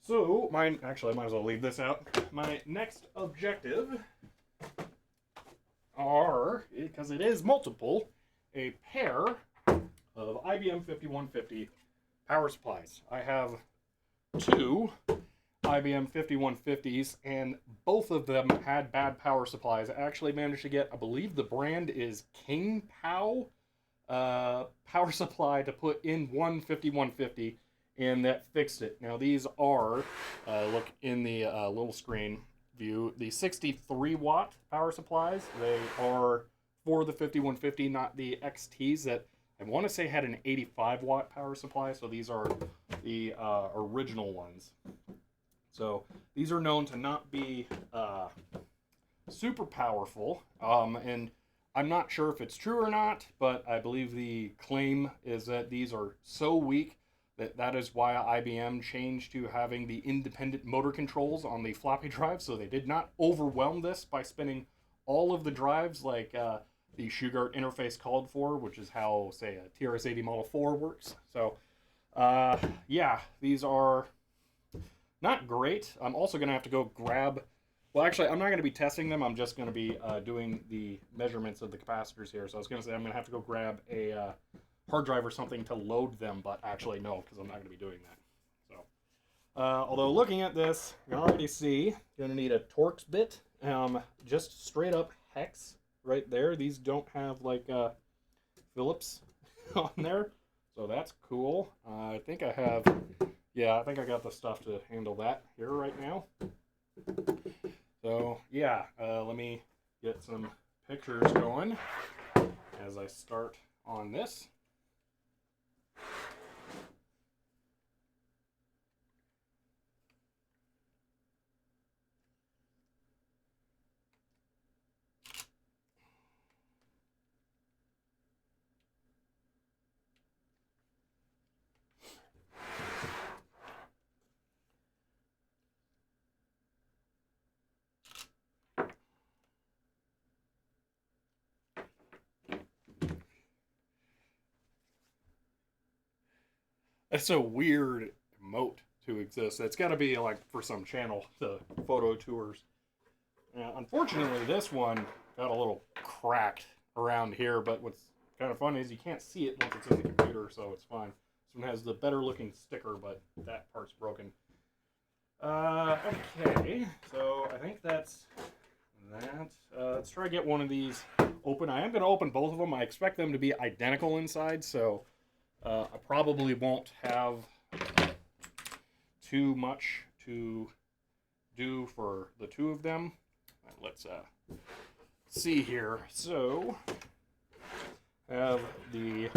So, actually, I might as well leave this out. My next objective are, because it is multiple, a pair of IBM 5150 power supplies. I have two IBM 5150s, and both of them had bad power supplies. I actually managed to get, I believe the brand is King Pow power supply to put in one 5150, and that fixed it. Now these are, look in the little screen view, the 63 watt power supplies. They are for the 5150, not the XTs that I want to say had an 85 watt power supply. So these are the original ones. So these are known to not be super powerful, and I'm not sure if it's true or not, but I believe the claim is that these are so weak that is why IBM changed to having the independent motor controls on the floppy drive, so they did not overwhelm this by spinning all of the drives like the Shugart interface called for, which is how, say, a TRS-80 Model 4 works. So, yeah, these are not great. I'm also going to have to go grab... Well, actually, I'm not going to be testing them. I'm just going to be doing the measurements of the capacitors here. So I was going to say I'm going to have to go grab a hard drive or something to load them, but actually no, because I'm not going to be doing that. So, although looking at this, you can already see you're going to need a Torx bit, just straight up hex right there. These don't have like Phillips on there, so that's cool. I think I have, yeah, I think I got the stuff to handle that here right now. So yeah, let me get some pictures going as I start on this. It's a weird emote to exist. It's got to be like for some channel, the photo tours. Unfortunately, this one got a little cracked around here, but what's kind of funny is you can't see it once it's in the computer, so it's fine. This one has the better looking sticker, but that part's broken. Okay, so I think that's that. Let's try to get one of these open. I am going to open both of them. I expect them to be identical inside, so I probably won't have too much to do for the two of them. Let's see here. So, I have the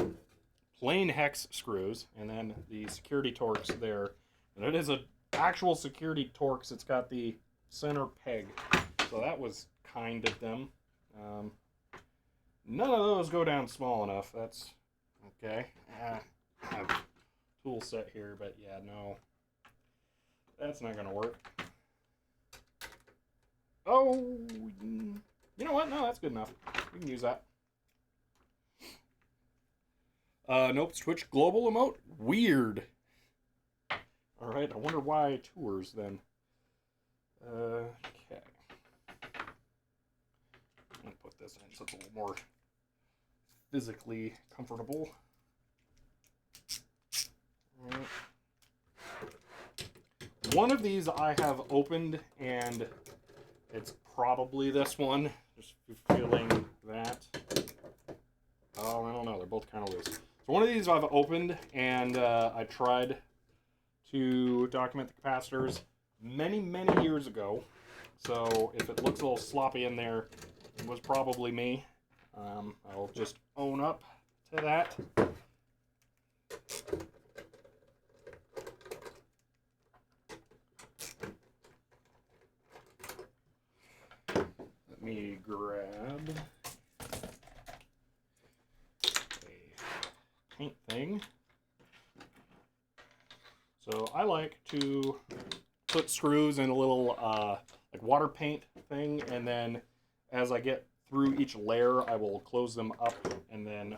plain hex screws and then the security Torx there. And it is an actual security Torx. It's got the center peg. So that was kind of them. None of those go down small enough. That's okay. I have a tool set here, but yeah, no. That's not going to work. Oh, you know what? No, that's good enough. We can use that. Nope, switch global emote. Weird. Alright, I wonder why tours then. Okay. I'm going to put this in so it's a little more physically comfortable. One of these I have opened, and it's probably this one. Just feeling that. Oh, I don't know. They're both kind of loose. So one of these I've opened, and I tried to document the capacitors many, many years ago. So if it looks a little sloppy in there, it was probably me. I'll just own up to that. Let me grab a paint thing. So I like to put screws in a little like water paint thing, and then as I get through each layer, I will close them up and then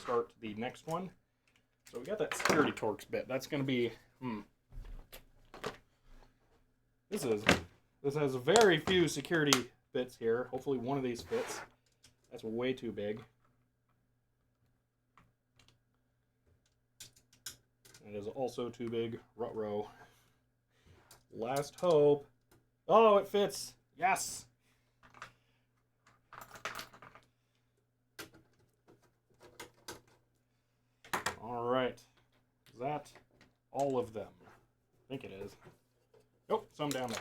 start the next one. So we got that security Torx bit. That's going to be This has very few security bits here. Hopefully one of these fits. That's way too big. It is also too big. Ruh-roh. Last hope. Oh, it fits. Yes. All right. Is that all of them? I think it is. Nope, some down there.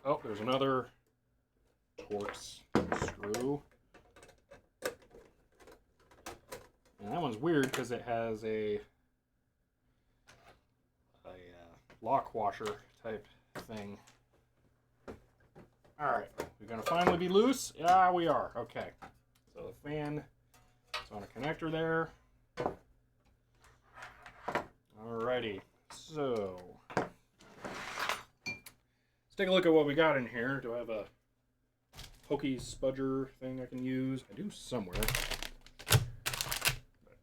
Oh, there's another Torx screw. And that one's weird because it has a lock washer type thing. Alright, we're going to finally be loose? Yeah, we are. Okay. So the fan is on a connector there. Alrighty. So take a look at what we got in here. Do I have a pokey spudger thing I can use? I do somewhere.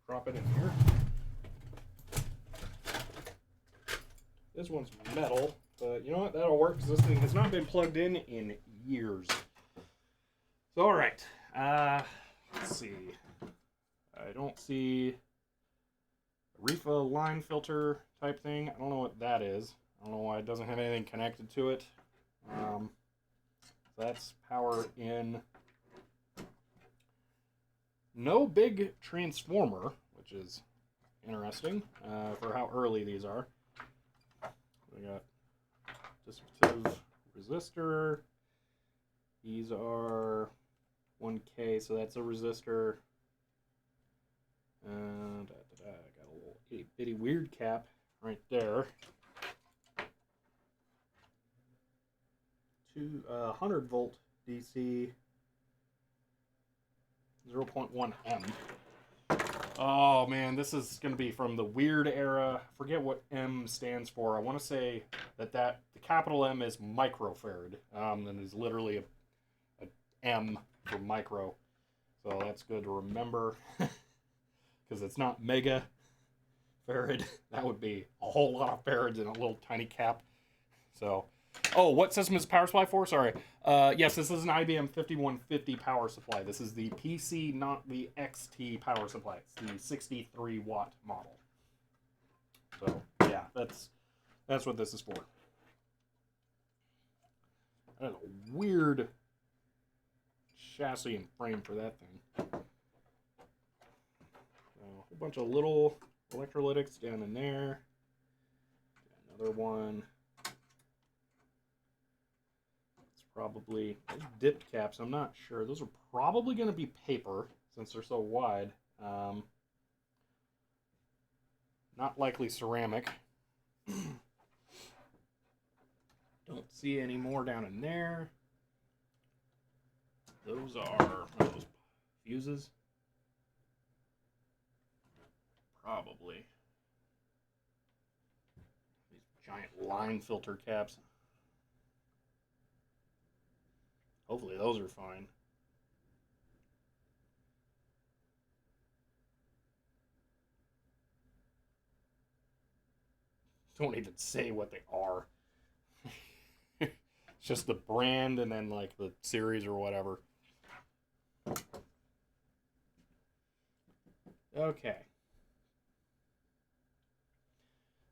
Drop it in here. This one's metal, but you know what? That'll work because this thing has not been plugged in years. So, all right. Let's see. I don't see a reefer line filter type thing. I don't know what that is. I don't know why it doesn't have anything connected to it. That's power in. No big transformer, which is interesting for how early these are. We got distributive resistor. These are 1K, so that's a resistor. And I got a little itty bitty weird cap right there. 100 volt DC, 0.1 M. Oh man, this is going to be from the weird era. I forget what M stands for. I want to say that the capital M is microfarad, and is literally a M for micro. So that's good to remember, because it's not mega farad. That would be a whole lot of farads in a little tiny cap. So. Oh, what system is power supply for? Sorry. Yes, this is an IBM 5150 power supply. This is the PC, not the XT power supply. It's the 63 watt model. So, yeah, that's what this is for. That is a weird chassis and frame for that thing. So, a whole bunch of little electrolytics down in there. Another one. Probably those dipped caps. I'm not sure. Those are probably going to be paper since they're so wide. Not likely ceramic. Don't see any more down in there. Those are those fuses. Probably. These giant line filter caps. Hopefully those are fine. Don't even say what they are. It's just the brand and then like the series or whatever. Okay.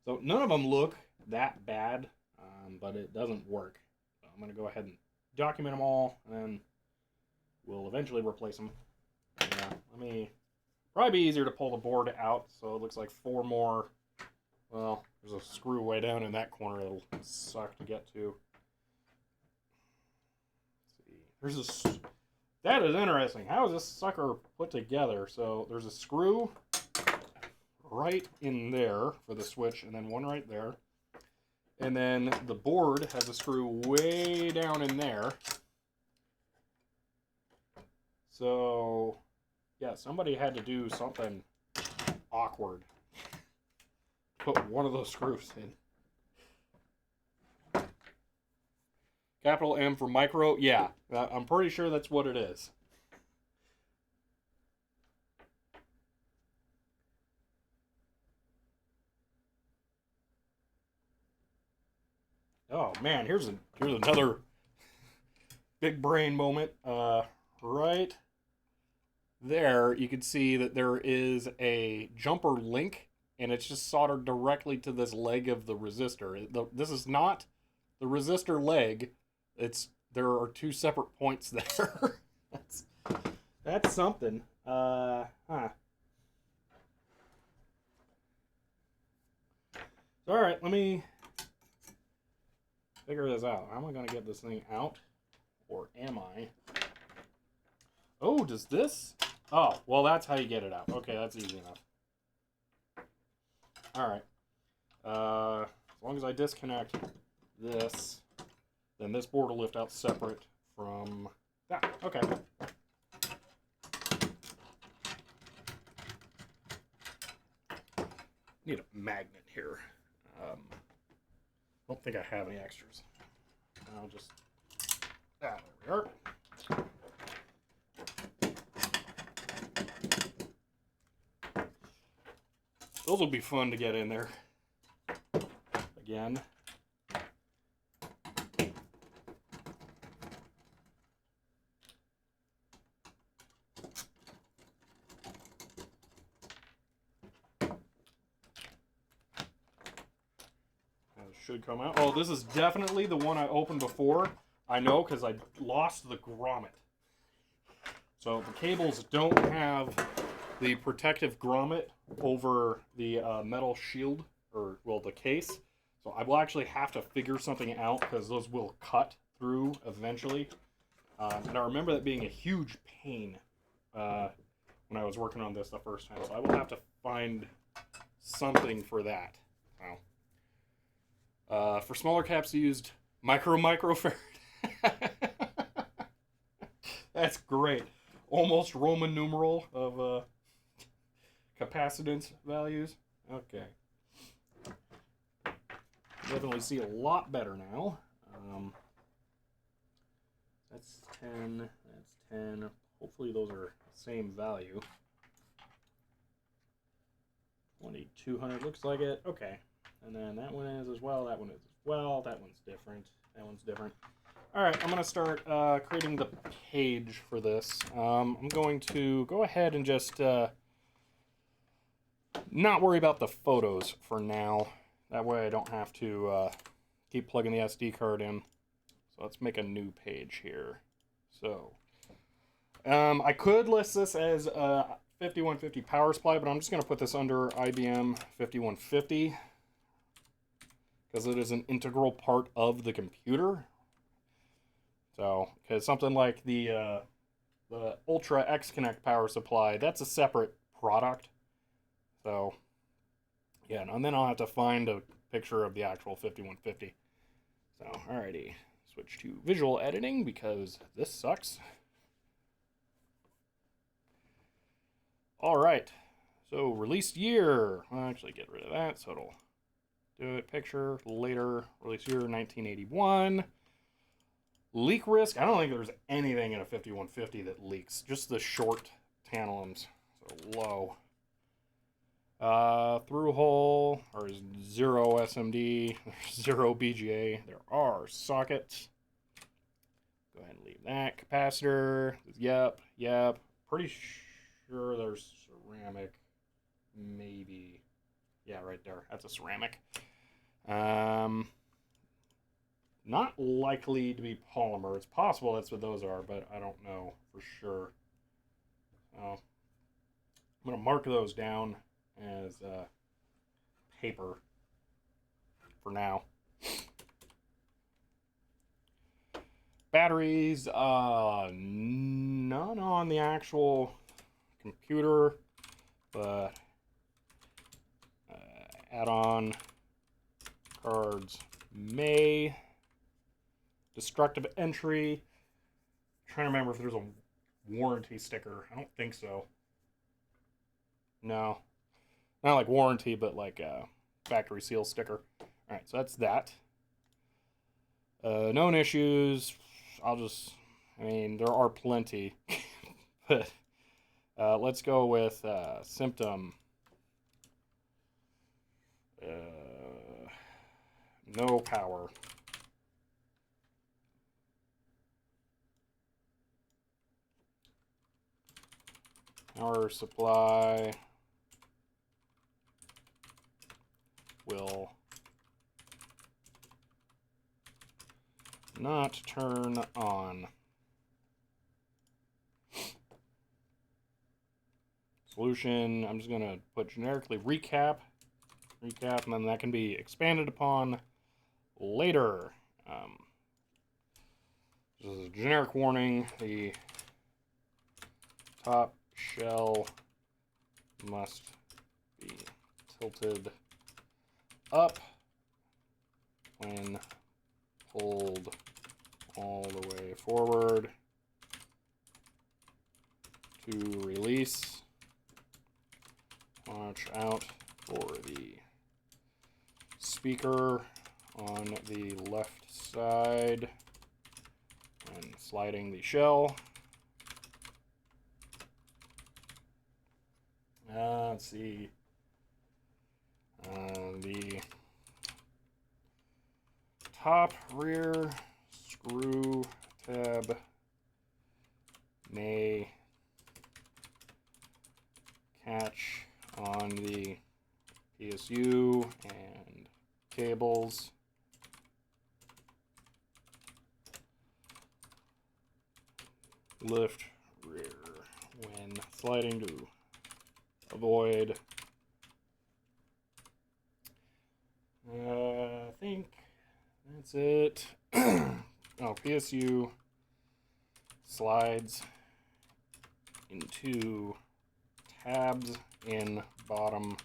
So none of them look that bad, but it doesn't work. So I'm going to go ahead and document them all, and then we'll eventually replace them. Probably be easier to pull the board out, so it looks like 4 more. Well, there's a screw way down in that corner that'll suck to get to. Let's see. That is interesting. How is this sucker put together? So there's a screw right in there for the switch, and then one right there. And then the board has a screw way down in there. So, yeah, somebody had to do something awkward. Put one of those screws in. Capital M for micro. Yeah, I'm pretty sure that's what it is. Oh man, here's another big brain moment. Right there, you can see that there is a jumper link, and it's just soldered directly to this leg of the resistor. This is not the resistor leg. There are two separate points there. that's something. Huh. All right, let me figure this out. How am I going to get this thing out? Or am I? Oh, does this? Oh, well, that's how you get it out. Okay, that's easy enough. All right. As long as I disconnect this, then this board will lift out separate from that. Okay. Need a magnet here. Don't think I have any extras. I'll just... there we are. Those will be fun to get in there. Again. Should come out. Oh, this is definitely the one I opened before. I know because I lost the grommet. So the cables don't have the protective grommet over the metal shield, or, well, the case. So I will actually have to figure something out because those will cut through eventually. And I remember that being a huge pain when I was working on this the first time. So I will have to find something for that. Wow. For smaller caps, I used microfarad. That's great. Almost Roman numeral of capacitance values. Okay. Definitely see a lot better now. That's 10. That's 10. Hopefully those are the same value. 2200 looks like it. Okay. And then that one is as well, that one is as well, that one's different, that one's different. Alright, I'm going to start creating the page for this. I'm going to go ahead and just not worry about the photos for now. That way I don't have to keep plugging the SD card in. So let's make a new page here. So, I could list this as a 5150 power supply, but I'm just going to put this under IBM 5150. Because it is an integral part of the computer. So, because something like the Ultra X Connect power supply, that's a separate product. So, yeah, and then I'll have to find a picture of the actual 5150. So, alrighty, switch to visual editing because this sucks. Alright, so released year. I'll actually get rid of that so it'll do it. Picture, later, release year 1981. Leak risk, I don't think there's anything in a 5150 that leaks. Just the short tantalums, so low. Through hole, or 0 SMD, 0 BGA. There are sockets. Go ahead and leave that. Capacitor, yep. Pretty sure there's ceramic, maybe. Yeah, right there. That's a ceramic. Not likely to be polymer. It's possible that's what those are, but I don't know for sure. So I'm going to mark those down as paper for now. Batteries, none on the actual computer, but add-on cards May. Destructive entry. I'm trying to remember if there's a warranty sticker. I don't think so. No. Not like warranty, but like a factory seal sticker. Alright, so that's that. Known issues. I mean, there are plenty. But let's go with symptom. No power. Power supply will not turn on. Solution, I'm just going to put generically recap, and then that can be expanded upon later. This is a generic warning. The top shell must be tilted up when pulled all the way forward to release. Watch out for the speaker on the left side when sliding the shell. Let's see. The top rear screw tab may catch on the PSU and cables. Lift rear when sliding to avoid. I think that's it. Oh, PSU slides into tabs in bottom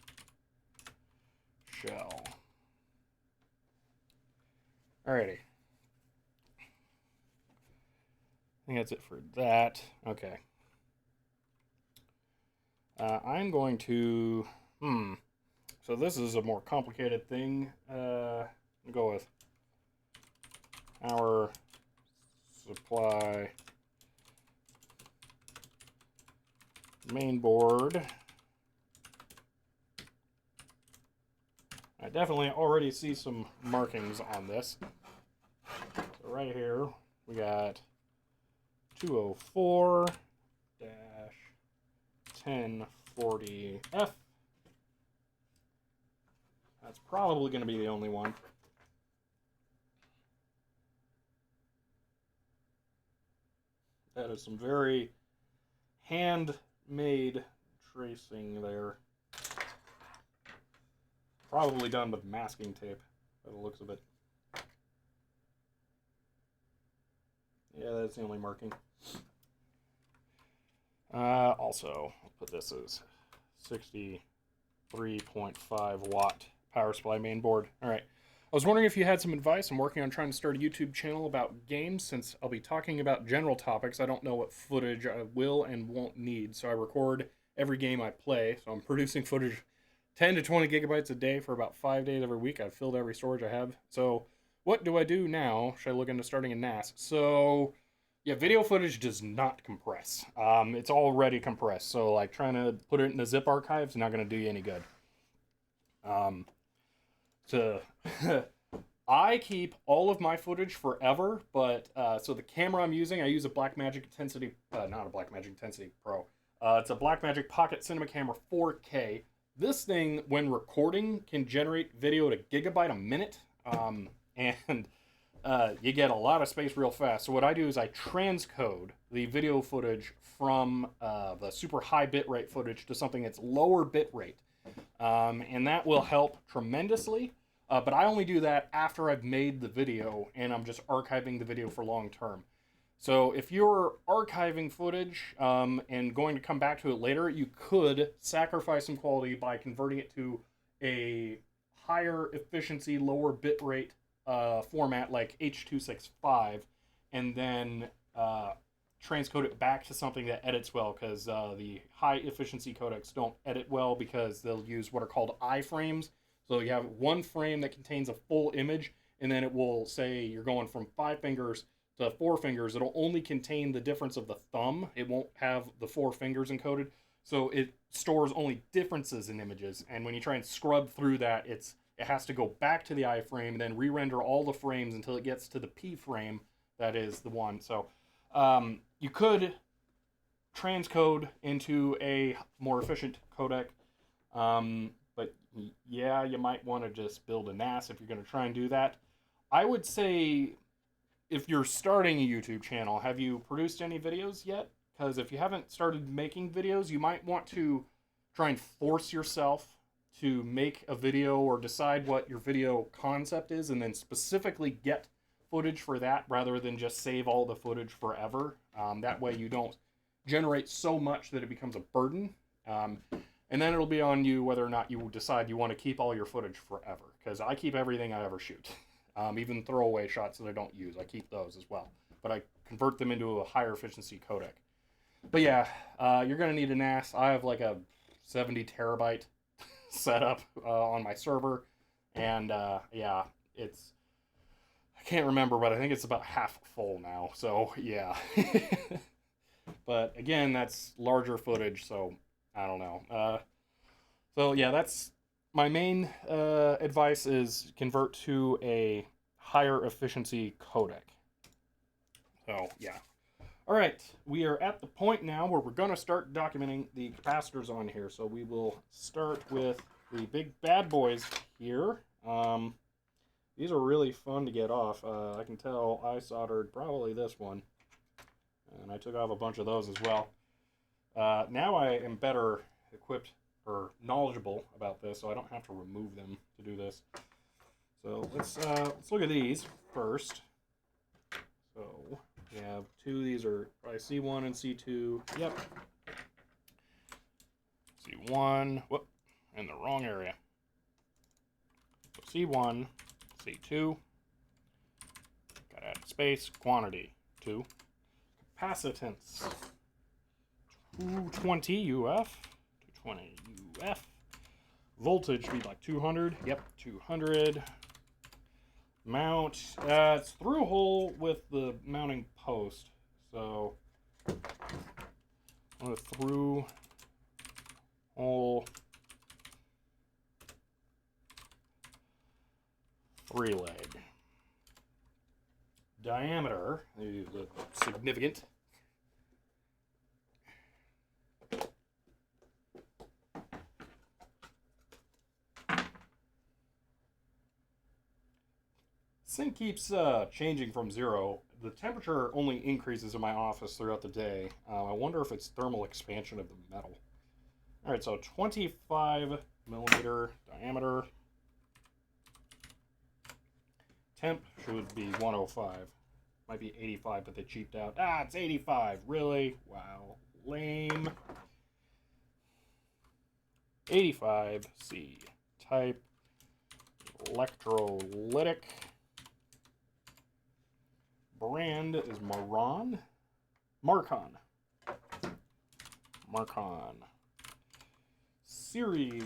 shell. Alrighty. I think that's it for that. Okay. I'm going to... So this is a more complicated thing. I'll go with our supply main board. I definitely already see some markings on this. So right here we got 204-1040F. That's probably going to be the only one. That is some very handmade tracing there. Probably done with masking tape, by the looks of it. Yeah, that's the only marking. Also, I'll put this as 63.5 watt power supply main board. Alright. I was wondering if you had some advice. I'm working on trying to start a YouTube channel about games. Since I'll be talking about general topics, I don't know what footage I will and won't need. So I record every game I play. So I'm producing footage 10 to 20 gigabytes a day for about 5 days every week. I've filled every storage I have. So what do I do now? Should I look into starting a NAS? So yeah, video footage does not compress. It's already compressed. So like trying to put it in the zip archive is not going to do you any good. I keep all of my footage forever, but so the camera I'm using, I use a Blackmagic Intensity, not a Blackmagic Intensity Pro. It's a Blackmagic Pocket Cinema Camera 4K. This thing, when recording, can generate video at a gigabyte a minute, and you get a lot of space real fast. So what I do is I transcode the video footage from the super high bitrate footage to something that's lower bitrate. And that will help tremendously, but I only do that after I've made the video and I'm just archiving the video for long term. So if you're archiving footage and going to come back to it later, you could sacrifice some quality by converting it to a higher efficiency, lower bitrate format like H.265 and then transcode it back to something that edits well, because the high efficiency codecs don't edit well because they'll use what are called iframes. So you have one frame that contains a full image, and then it will say you're going from 5 fingers to 4 fingers. It'll only contain the difference of the thumb. It won't have the 4 fingers encoded. So it stores only differences in images. And when you try and scrub through that, it has to go back to the iframe and then re-render all the frames until it gets to the P frame that is the one. So you could transcode into a more efficient codec, but yeah, you might want to just build a NAS if you're going to try and do that. I would say, if you're starting a YouTube channel, have you produced any videos yet? Because if you haven't started making videos, you might want to try and force yourself to make a video or decide what your video concept is and then specifically get footage for that rather than just save all the footage forever. That way you don't generate so much that it becomes a burden. And then it'll be on you whether or not you decide you want to keep all your footage forever. Because I keep everything I ever shoot. Even throwaway shots that I don't use, I keep those as well. But I convert them into a higher efficiency codec. But yeah, you're going to need a NAS. I have like a 70 terabyte setup on my server. And yeah, it's... I can't remember, but I think it's about half full now. So yeah. But again, that's larger footage, so I don't know. So yeah, that's my main advice is convert to a higher efficiency codec. So yeah. All right, we are at the point now where we're going to start documenting the capacitors on here. So we will start with the big bad boys here. These are really fun to get off. I can tell I soldered probably this one. And I took off a bunch of those as well. Now I am better equipped or knowledgeable about this, so I don't have to remove them to do this. So let's look at these first. So we have two. These are probably C1 and C2. Yep. C1. Whoop. In the wrong area. So C1, C2. Gotta add space. Quantity 2. Capacitance 220 UF. 220 UF. Voltage be like 200. Yep, 200. Mount. It's through hole with the mounting post. So I'm going to through hole 3-leg. Diameter, significant. This thing keeps changing from 0. The temperature only increases in my office throughout the day. I wonder if it's thermal expansion of the metal. All right, so 25 millimeter diameter. Temp should be 105. Might be 85, but they cheaped out. Ah, it's 85. Really? Wow. Lame. 85 C. Type. Electrolytic. Brand is Marcon. Series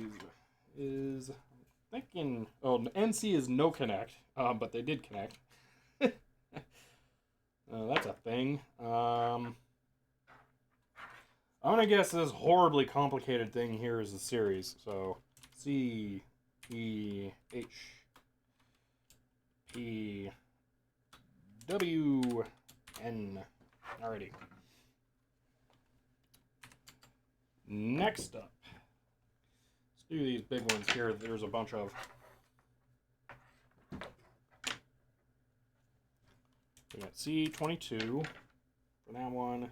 is, I'm thinking, oh, NC is no connect, but they did connect. That's a thing. I'm gonna guess this horribly complicated thing here is the series. So C E H P W N. Alrighty. Next up, let's do these big ones here. There's a bunch of. We got C22 for that one.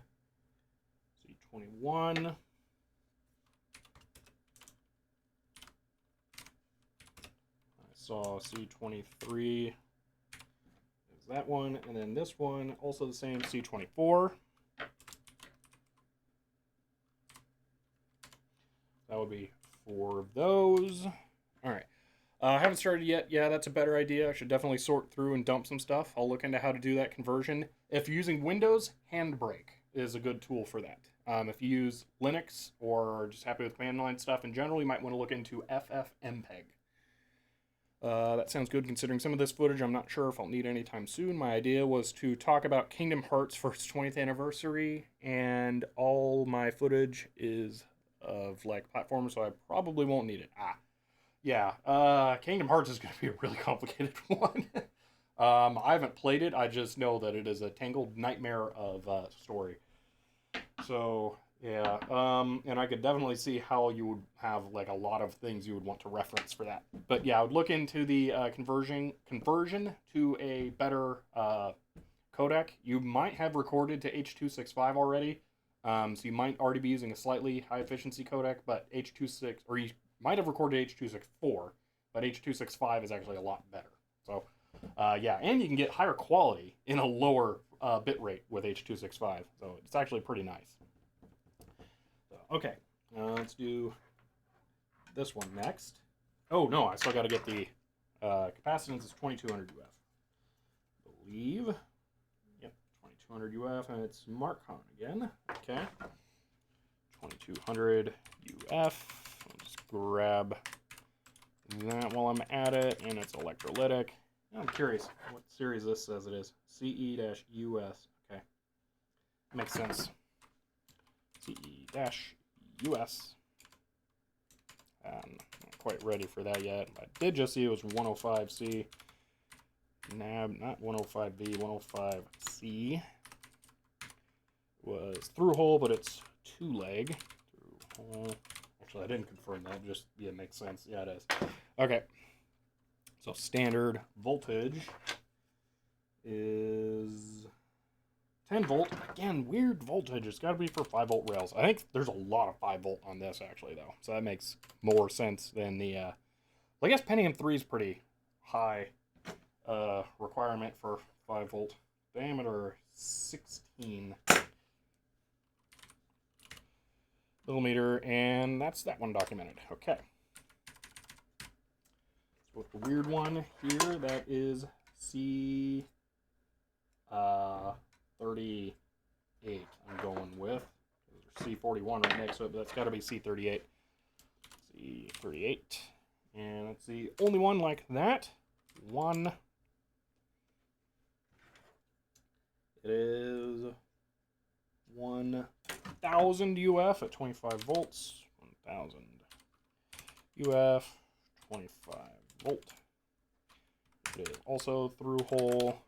C21. I saw C23 is that one, and then this one also the same, C24. That would be 4 of those. All right. I haven't started yet. Yeah, that's a better idea. I should definitely sort through and dump some stuff. I'll look into how to do that conversion. If you're using Windows, Handbrake is a good tool for that. If you use Linux or are just happy with command line stuff in general, you might want to look into FFmpeg. That sounds good considering some of this footage I'm not sure if I'll need anytime soon. My idea was to talk about Kingdom Hearts for its 20th anniversary, and all my footage is of like platforms, so I probably won't need it. Yeah, Kingdom Hearts is going to be a really complicated one. I haven't played it, I just know that it is a tangled nightmare of story. So yeah, and I could definitely see how you would have like a lot of things you would want to reference for that. But yeah, I would look into the conversion to a better codec. You might have recorded to H.265 already, so you might already be using a slightly high efficiency codec, but H.26 or you might have recorded H.264, but H.265 is actually a lot better. So yeah, and you can get higher quality in a lower bit rate with H.265, so it's actually pretty nice. So, okay, let's do this one next. Oh no, I still got to get the capacitance is 2200 UF. I believe. Yep, 2200 UF, and it's Marcon again. Okay, 2200 UF. I'll just grab that while I'm at it, and it's electrolytic. I'm curious what series this says it is. CE-US. Okay. Makes sense. CE-US. Not quite ready for that yet. I did just see it was 105C. NAB, not 105B, 105C. Was through hole, but it's two leg. Through hole. Actually, I didn't confirm that. Just, yeah, it makes sense. Yeah, it is. Okay. So standard voltage is 10 volt. Again, weird voltage. It's got to be for 5 volt rails. I think there's a lot of 5 volt on this actually though. So that makes more sense than the well, I guess Pentium 3 is pretty high requirement for 5 volt. Diameter 16 millimeter, and that's that one documented. Okay. With the weird one here, that is C 38. I'm going with C41 right next to it, but that's got to be C38. C38, and that's the only one like that. One. It is 1000 UF at 25 volts. 1000 UF, 25 volt. It is also through hole.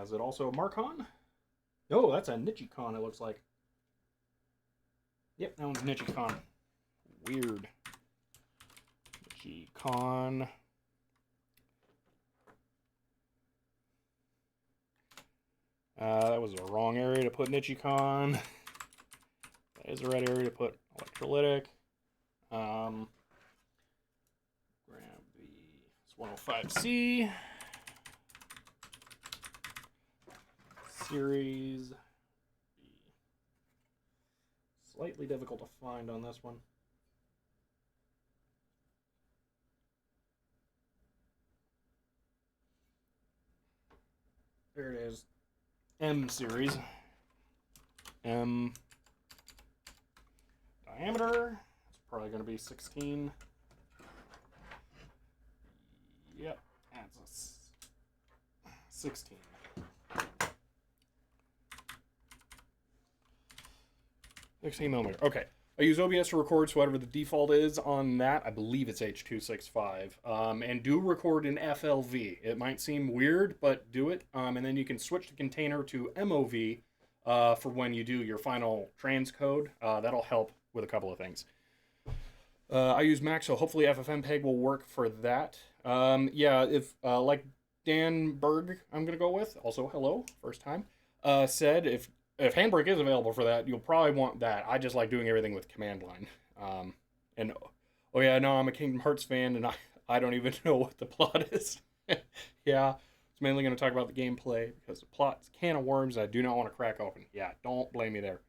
Is it also a Marcon? Oh, that's a Nichicon, it looks like. Yep, that one's Nichicon. Weird. Nichicon. That was the wrong area to put Nichicon. That is the right area to put electrolytic. Grab the 105C series. Slightly difficult to find on this one. There it is. M series. M diameter. It's probably going to be 16. Yep, that's a 16. $16mm. Okay. I use OBS to record, so whatever the default is on that, I believe it's H.265. And do record in FLV. It might seem weird, but do it. And then you can switch the container to MOV for when you do your final transcode. That'll help with a couple of things. I use Mac, so hopefully FFmpeg will work for that. Yeah, if like Dan Berg, I'm going to go with, also hello, first time, said if Handbrake is available for that, you'll probably want that. I just like doing everything with command line. And oh yeah, no, I'm a Kingdom Hearts fan, and I don't even know what the plot is. Yeah, it's mainly going to talk about the gameplay because the plot's a can of worms I do not want to crack open. Yeah, don't blame me there.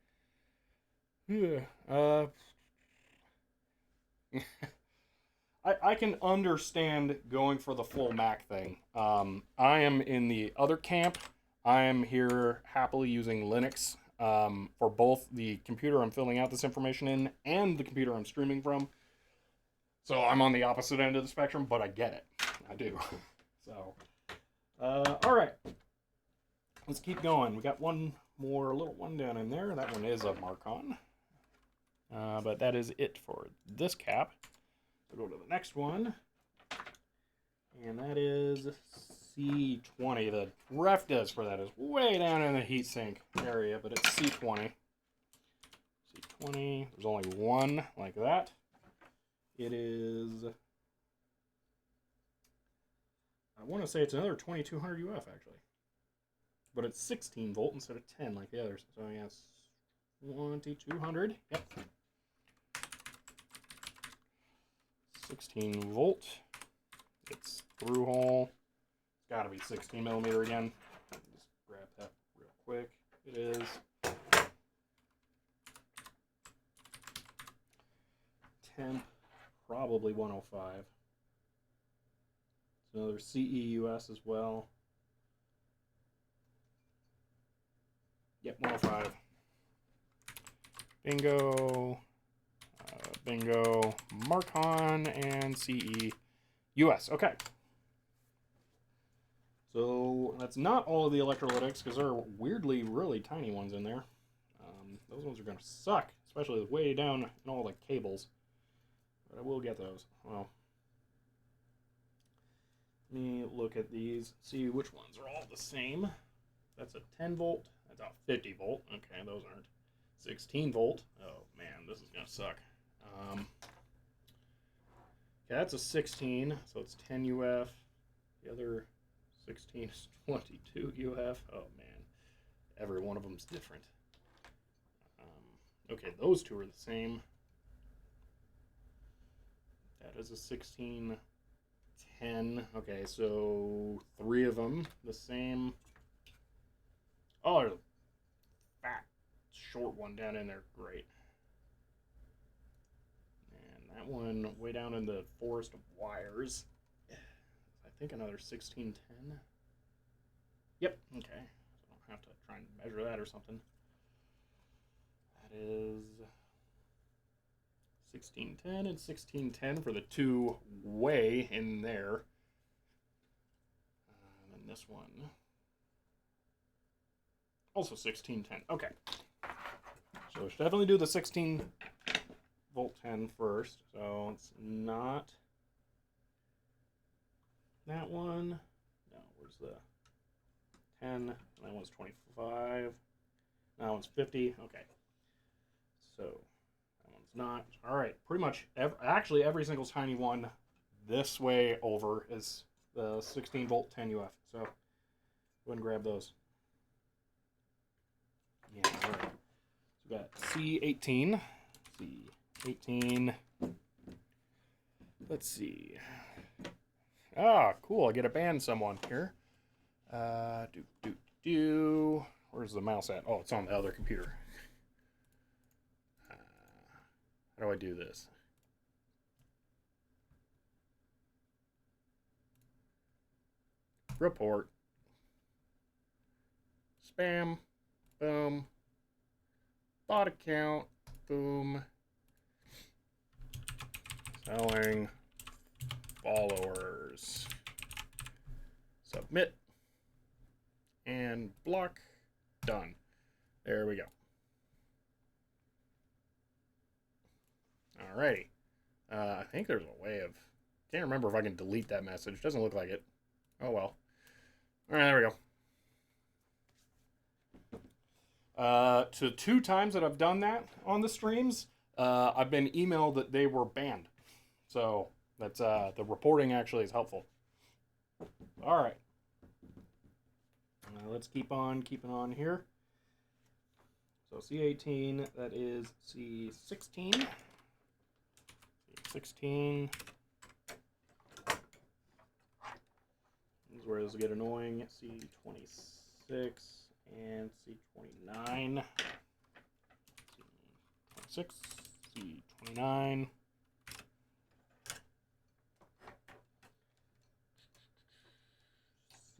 I can understand going for the full Mac thing. I am in the other camp. I am here happily using Linux for both the computer I'm filling out this information in and the computer I'm streaming from. So I'm on the opposite end of the spectrum, but I get it. I do. So, all right. Let's keep going. We got one more little one down in there. That one is a Marcon. But that is it for this cap. We'll go to the next one. And that is C20. The ref disk for that is way down in the heatsink area, but it's C20. C20. There's only one like that. It is... I want to say it's another 2200 UF, actually. But it's 16 volt instead of 10 like the others. So, yes, 2200. Yep. 16 volt. It's through hole. It's got to be 16 millimeter again. Just grab that real quick. It is. Temp, probably 105. It's another CEUS as well. Yep, 105. Bingo. Bingo. Marcon and CE. US. Okay. So that's not all of the electrolytics because there are weirdly really tiny ones in there. Those ones are going to suck, especially way down in all the cables. But I will get those. Well, let me look at these, see which ones are all the same. That's a 10 volt. That's a 50 volt. Okay, those aren't. 16 volt. Oh man, this is going to suck. Okay, that's a 16, so it's 10 UF. The other 16 is 22 UF. Oh man, every one of them's different. Okay, those two are the same. That is a 1610. Okay, so 3 of them the same. Oh, there's a fat, short one down in there. Great. And that one way down in the forest of wires. I think another 1610. Yep, okay. So I don't have to try and measure that or something. That is 1610 and 1610 for the two way in there. And then this one. Also 1610. Okay. So we should definitely do the 16 volt 10 first. So it's not that one. No, where's the 10? That one's 25. That one's 50. Okay. So that one's not. All right. Pretty much actually every single tiny one this way over is the 16 volt 10 UF. So go ahead and grab those. Yeah, all right. So we got C18. C18. Let's see. Ah, cool. I get to ban someone here. Where's the mouse at? Oh, it's on the other computer. How do I do this? Report. Spam. Boom. Bot account. Boom. Selling followers. Submit. And block. Done. There we go. Alrighty. I think there's a way of... Can't remember if I can delete that message. Doesn't look like it. Oh well. Alright, there we go. To 2 times that I've done that on the streams, I've been emailed that they were banned. So that's the reporting actually is helpful. All right. Let's keep on keeping on here. So C18, that is C16. C16. This is where this will get annoying. C26 and C29. C26, C29.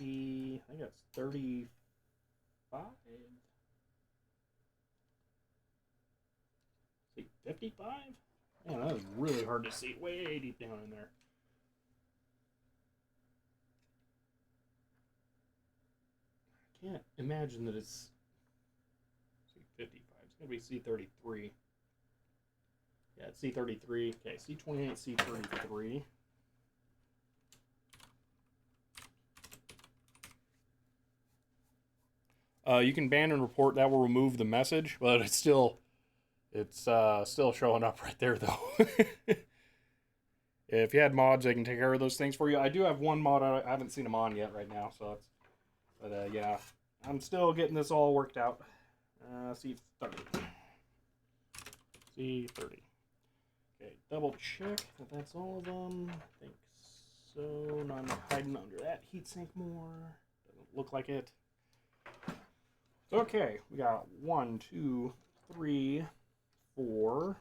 C, I think that's 35. See, 55? Man, that is really hard to see. Way deep down in there. I can't imagine that it's C55. It's going to be C33. Yeah, it's C33. Okay, C28, C33. You can ban and report. That will remove the message, but it's still showing up right there though. If you had mods, they can take care of those things for you. I do have one mod I haven't seen them on yet right now, so it's, but yeah, I'm still getting this all worked out. C30. C30. Okay, double check that that's all of them. I think so. No, I'm not hiding under that heatsink more. Doesn't look like it. Okay, we got 1, 2, 3, 4,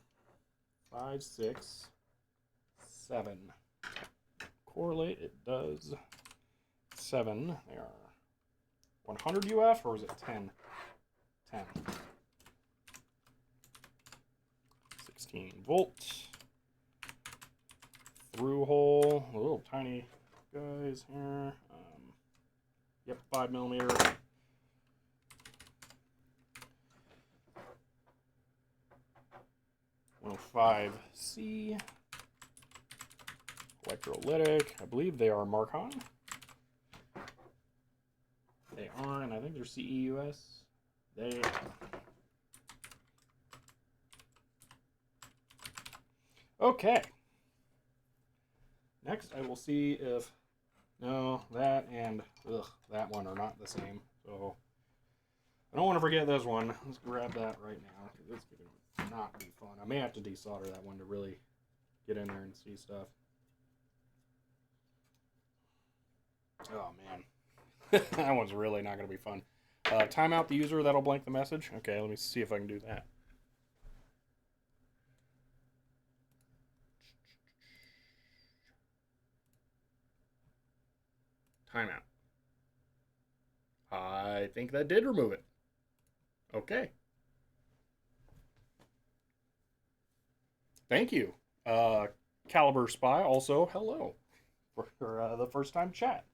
5, 6, 7. Correlate, it does. 7. They are 100 UF, or is it 10? 10. 16 volts. Through hole, little tiny guys here. Yep, 5 millimeter. 105C. Electrolytic. I believe they are Marcon. They are, and I think they're CEUS. They are. Okay. Next, I will see if, no, that and that one are not the same. So, I don't want to forget this one. Let's grab that right now, because it's going to not be fun. I may have to desolder that one to really get in there and see stuff. Oh, man. That one's really not going to be fun. Timeout the user, that'll blank the message. Okay, let me see if I can do that. Timeout. I think that did remove it. Okay. Thank you. Caliber Spy, also, hello. For the first time chat.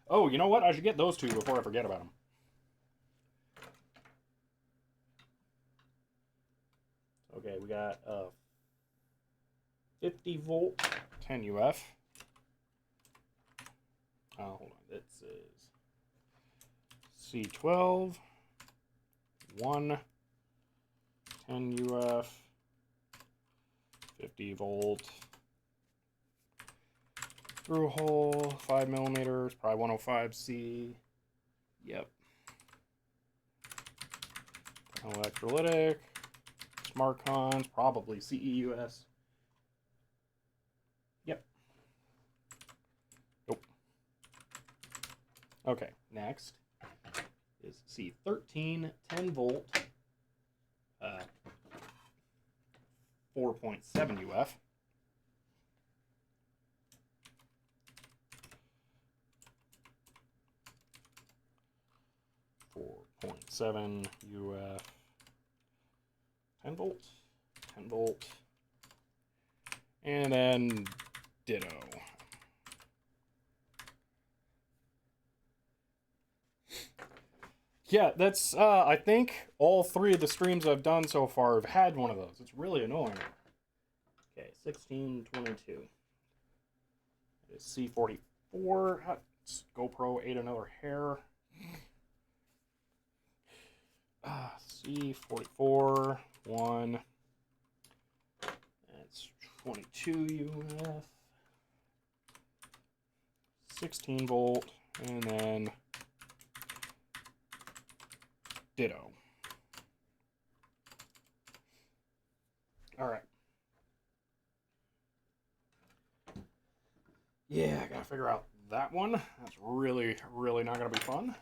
Oh, you know what? I should get those two before I forget about them. Okay, we got 50 volt, 10 UF. Hold on, this is C12, 1, 10 UF, 50 volt, through hole, 5 millimeters, probably 105C. Yep. Electrolytic, smart cons, probably CEUS. Yep. Nope. Okay, next is C13, 10 volt, 4.7 UF. 4.7 UF, 10 volt, 10 volt, and then ditto. Yeah, that's, I think all 3 of the streams I've done so far have had one of those. It's really annoying. Okay, 1622. It's C44. GoPro ate another hair. C44, 1. That's 22 UF. 16 volt, and then ditto. All right. Yeah, I gotta figure out that one. That's really, really not gonna be fun.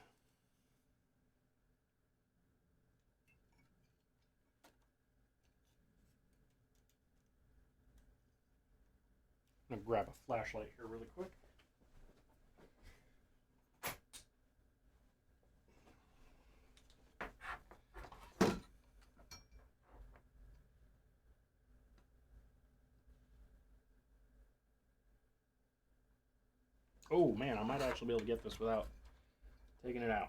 I'm gonna grab a flashlight here really quick. Oh man, I might actually be able to get this without taking it out.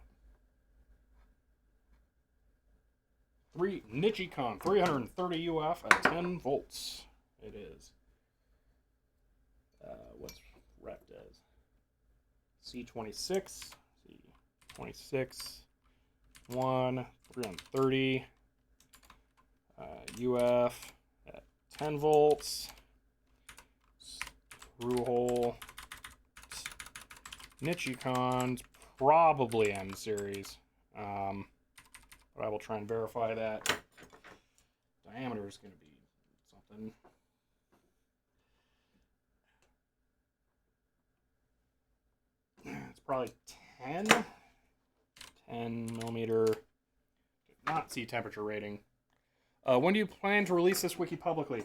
Nichicon 330 UF at 10 volts. It is. What's wrapped as? C26. C26. 330 UF at 10 volts. Screw hole. Nichicons, probably M series. But I will try and verify that. Diameter is going to be something. It's probably 10 millimeter. Did not see temperature rating. When do you plan to release this wiki publicly?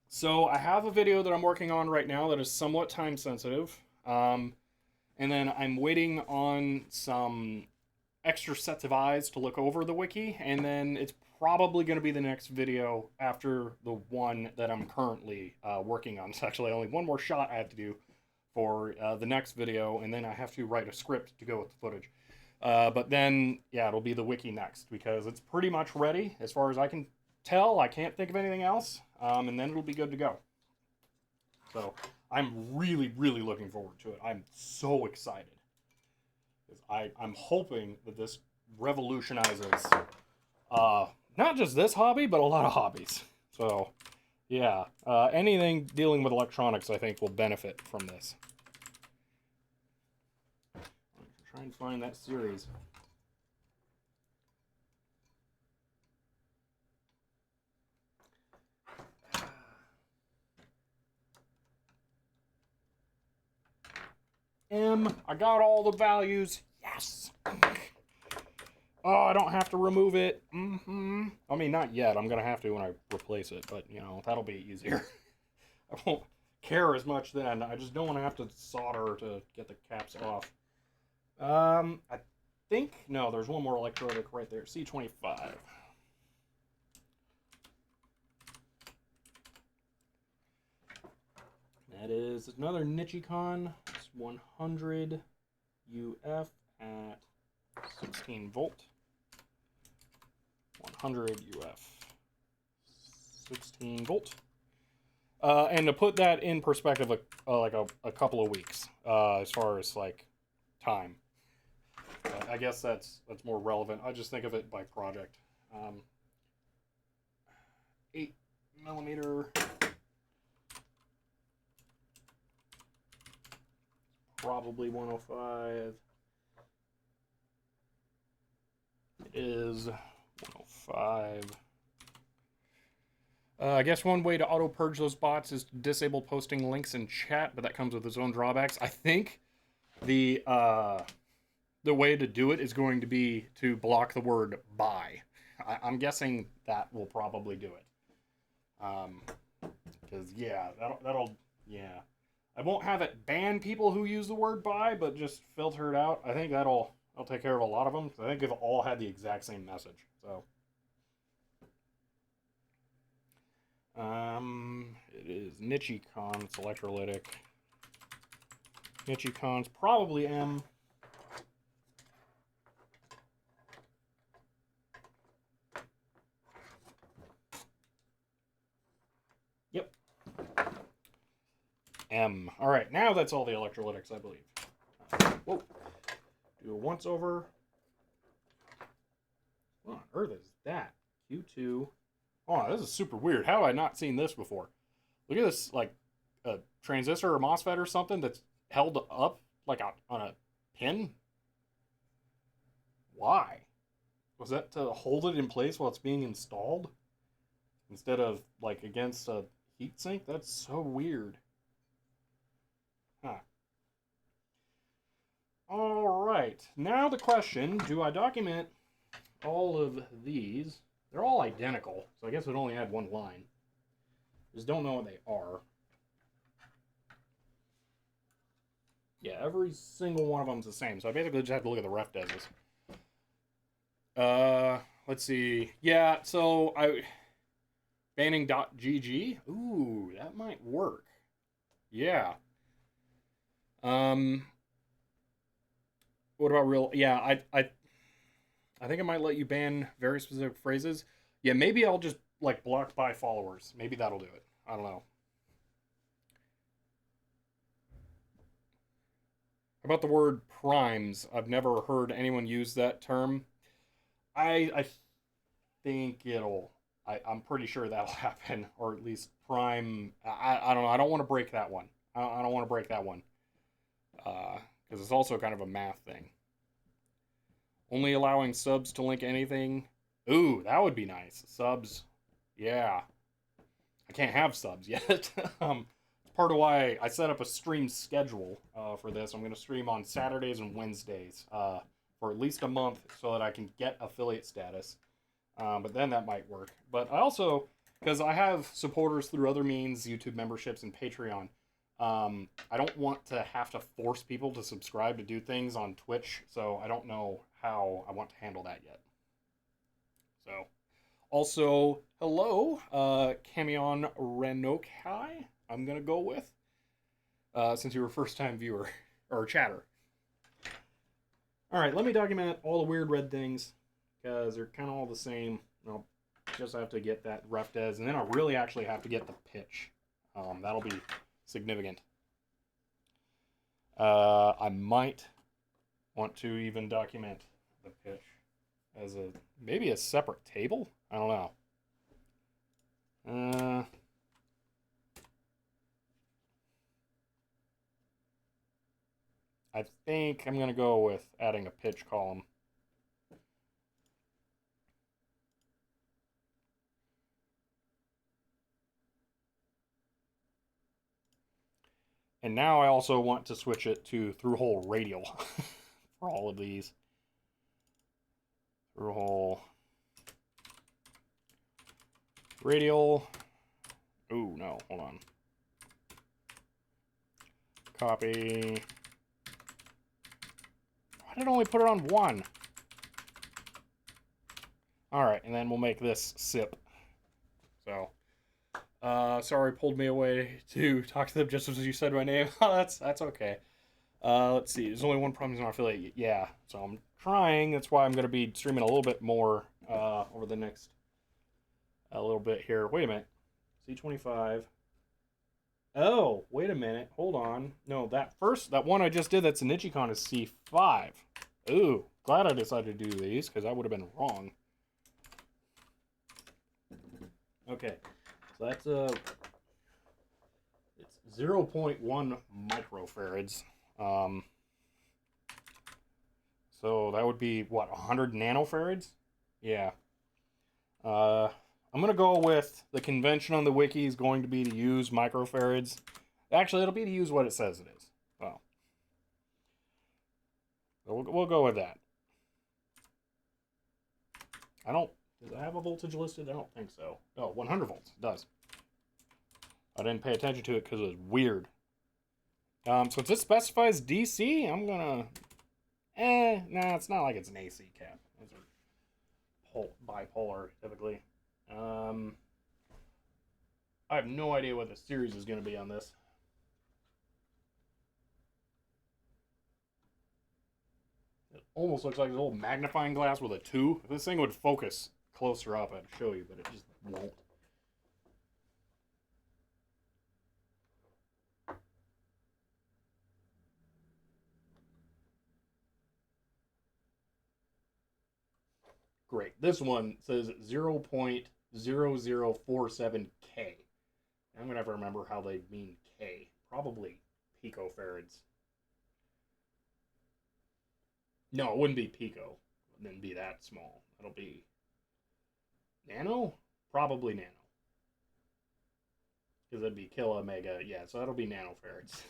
So I have a video that I'm working on right now that is somewhat time sensitive. And then I'm waiting on some extra sets of eyes to look over the wiki, and then it's probably going to be the next video after the one that I'm currently working on. It's actually only one more shot I have to do for the next video, and then I have to write a script to go with the footage. But then, yeah, it'll be the wiki next, because it's pretty much ready as far as I can tell. I can't think of anything else, and then it'll be good to go. So I'm really, really looking forward to it. I'm so excited. I'm hoping that this revolutionizes not just this hobby, but a lot of hobbies. So, yeah, anything dealing with electronics, I think, will benefit from this. I'm trying to find that series. M, I got all the values. Yes. Oh, I don't have to remove it. I mean, not yet. I'm going to have to when I replace it, but, you know, that'll be easier. I won't care as much then. I just don't want to have to solder to get the caps off. I think, no, there's one more electrolytic right there. C25. That is another Nichicon. It's 100 UF at 16 volt. 100 UF, 16 volt. And to put that in perspective, like a couple of weeks, as far as like time. I guess that's more relevant. I just think of it by project. 8 millimeter. Probably 105. It is 105. I guess one way to auto-purge those bots is to disable posting links in chat, but that comes with its own drawbacks. I think the way to do it is going to be to block the word buy. I'm guessing that will probably do it. Because, yeah, that'll, yeah. I won't have it ban people who use the word buy, but just filter it out. I think I'll take care of a lot of them. I think they've all had the exact same message. So, it is Nichicon. It's electrolytic. Nichicon's probably M. Yep. M. All right, now that's all the electrolytics, I believe. Whoa. Do a once over. What on earth is that? Q2. Oh, this is super weird. How have I not seen this before? Look at this, like, a transistor or MOSFET or something that's held up, like, on a pin? Why? Was that to hold it in place while it's being installed? Instead of, like, against a heatsink? That's so weird. Huh. Alright, now the question, do I document all of these? They're all identical, so I guess it only had one line. Just don't know what they are. Yeah, every single one of them's the same. So I basically just have to look at the ref deses. Let's see. Yeah, so banning .gg. Ooh, that might work. Yeah. What about real? Yeah, I think I might let you ban very specific phrases. Yeah, maybe I'll just like block by followers. Maybe that'll do it. I don't know. About the word primes, I've never heard anyone use that term. I think it'll. I'm pretty sure that'll happen, or at least prime. I don't know. I don't want to break that one. I don't want to break that one because it's also kind of a math thing. Only allowing subs to link anything. Ooh, that would be nice. Subs. Yeah. I can't have subs yet. It's part of why I set up a stream schedule for this. I'm going to stream on Saturdays and Wednesdays for at least a month so that I can get affiliate status. But then that might work. But I also, because I have supporters through other means, YouTube memberships and Patreon, I don't want to have to force people to subscribe to do things on Twitch, so I don't know how I want to handle that yet. So, also, hello, Camion Renokai, I'm going to go with, since you were a first-time viewer, or chatter. Alright, let me document all the weird red things, because they're kind of all the same. I'll just have to get that ref des, and then I'll really actually have to get the pitch. That'll be significant. I might want to even document the pitch as maybe a separate table? I don't know. I think I'm going to go with adding a pitch column. And now I also want to switch it to through-hole radial for all of these. Through-hole radial. Ooh, no, hold on. Copy. Why did I only put it on one? Alright, and then we'll make this SIP. So, sorry, pulled me away to talk to them just as you said my name. That's okay. Let's see. There's only one problem. He's not affiliate. Yeah, so I'm trying. That's why I'm going to be streaming a little bit more over the next a little bit here. Wait a minute. C25. Oh, wait a minute. Hold on. No, that one I just did, that's an Ichicon, is C5. Ooh, glad I decided to do these because I would have been wrong. Okay, so that's it's 0.1 microfarads. So that would be what, 100 nanofarads? Yeah. I'm gonna go with the convention on the wiki is going to be to use microfarads. Actually, it'll be to use what it says it is. Well, we'll go with that. Does it have a voltage listed? I don't think so. Oh, 100 volts. It does. I didn't pay attention to it because it was weird. So if this specifies DC, I'm gonna... nah, it's not like it's an AC cap. Those are bipolar, typically. I have no idea what the series is going to be on this. It almost looks like an old magnifying glass with a 2. If this thing would focus closer up, I'd show you, but it just won't. Great. This one says 0.0047K. I'm going to have to remember how they mean K. Probably picofarads. No, it wouldn't be pico. It wouldn't be that small. It'll be nano? Probably nano. Because it'd be kilomega. Yeah, so that'll be nanofarads.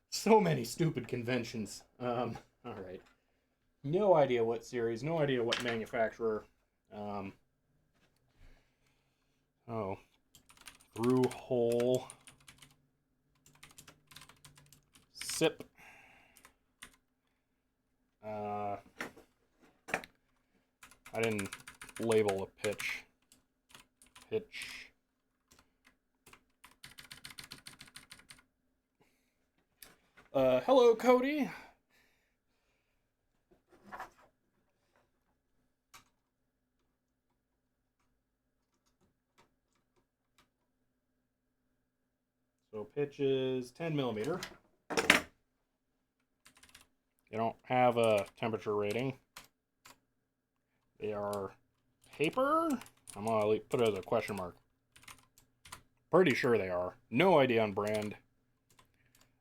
So many stupid conventions. Alright. No idea what series, no idea what manufacturer. Oh. through hole. Sip. I didn't label the pitch. Pitch. Hello, Cody. So pitch is 10 millimeter. They don't have a temperature rating. They are paper. I'm gonna put it as a question mark. Pretty sure they are. No idea on brand.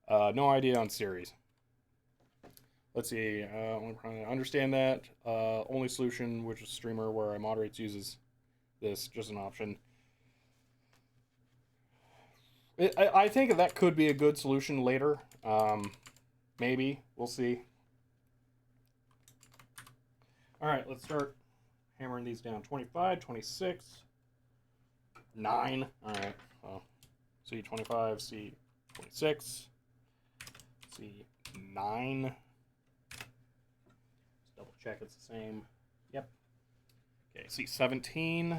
No idea on series. Let's see. I understand that. Only solution, which is streamer, where I moderates uses this, just an option. I think that could be a good solution later. Maybe. We'll see. All right, let's start hammering these down. 25, 26, 9. All right. C25, C26, C9. Let's double check it's the same. Yep. Okay, C17,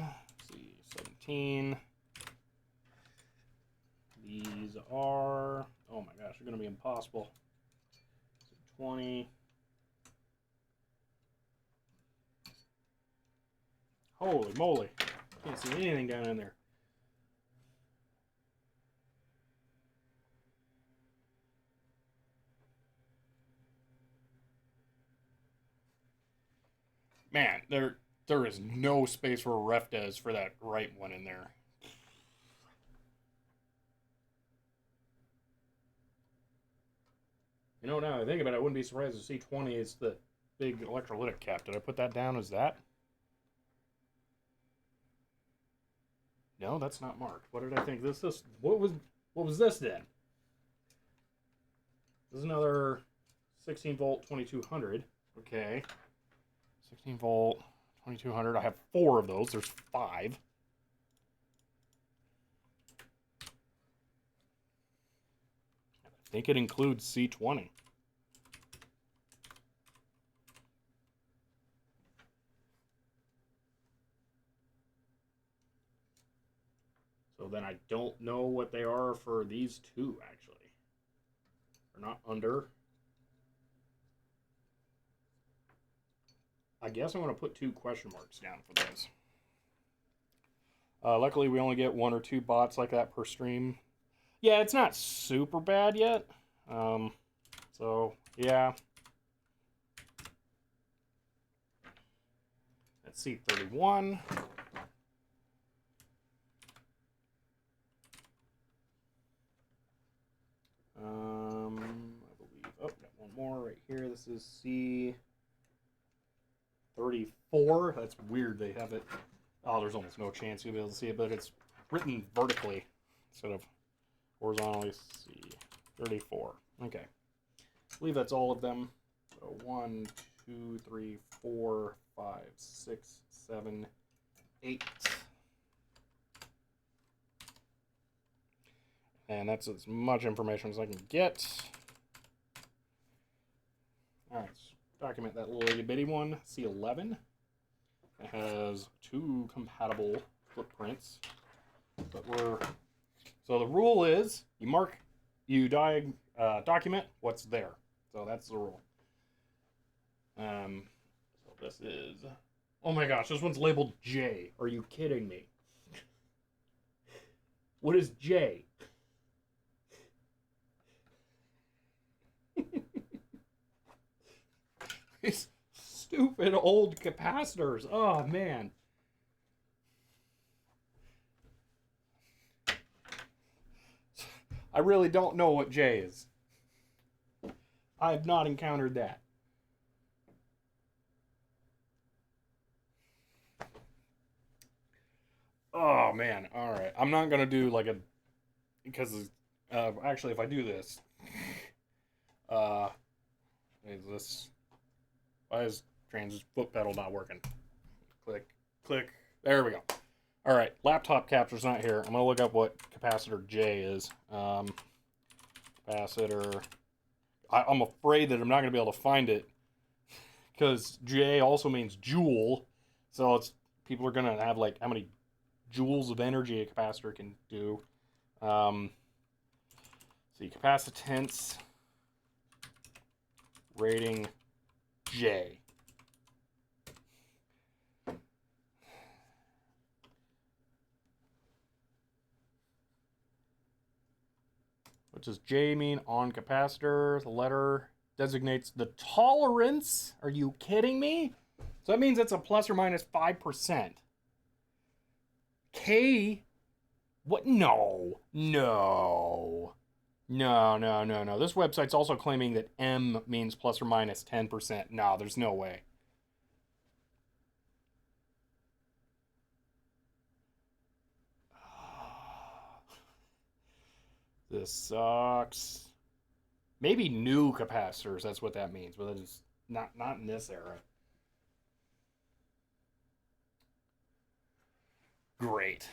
C17. These are, oh my gosh, they're going to be impossible. C20. Holy moly. Can't see anything down in there. Man, there is no space for ref des for that right one in there. You know, now I think about it, I wouldn't be surprised to see 20 is the big electrolytic cap. Did I put that down as that? No, that's not marked. What did I think? What was this then? This is another 16 volt 2200. Okay. 16 volt 2200. I have 4 of those. There's 5. I think it includes C20. So then I don't know what they are for these two, actually. They're not under. I guess I'm going to put 2 question marks down for those. Luckily, we only get 1 or 2 bots like that per stream. Yeah, it's not super bad yet. So, yeah. That's C31. I believe, oh, got one more right here. This is C34. That's weird. They have it. Oh, there's almost no chance you'll be able to see it, but it's written vertically instead of horizontally. C34. Okay. I believe that's all of them. So 1, 2, 3, 4, 5, 6, 7, 8. And that's as much information as I can get. All right, let's document that little itty bitty one, C11. It has 2 compatible footprints. But so the rule is you document what's there. So that's the rule. So this is, oh my gosh, this one's labeled J. Are you kidding me? What is J? These stupid old capacitors. Oh, man. I really don't know what J is. I have not encountered that. Oh, man. All right. I'm not going to do like because actually, if I do this, why is Trans's foot pedal not working? Click, click. There we go. All right, laptop capture's not here. I'm gonna look up what capacitor J is. Capacitor. I'm afraid that I'm not gonna be able to find it because J also means joule. So it's people are gonna have like how many joules of energy a capacitor can do. See, capacitance rating J. What does J mean on capacitor? The letter designates the tolerance. Are you kidding me? So that means it's a plus or minus 5%. K, what? No. No. No, no, no, no. This website's also claiming that M means plus or minus 10%. No, there's no way. This sucks. Maybe new capacitors, that's what that means, but it's not in this era. Great.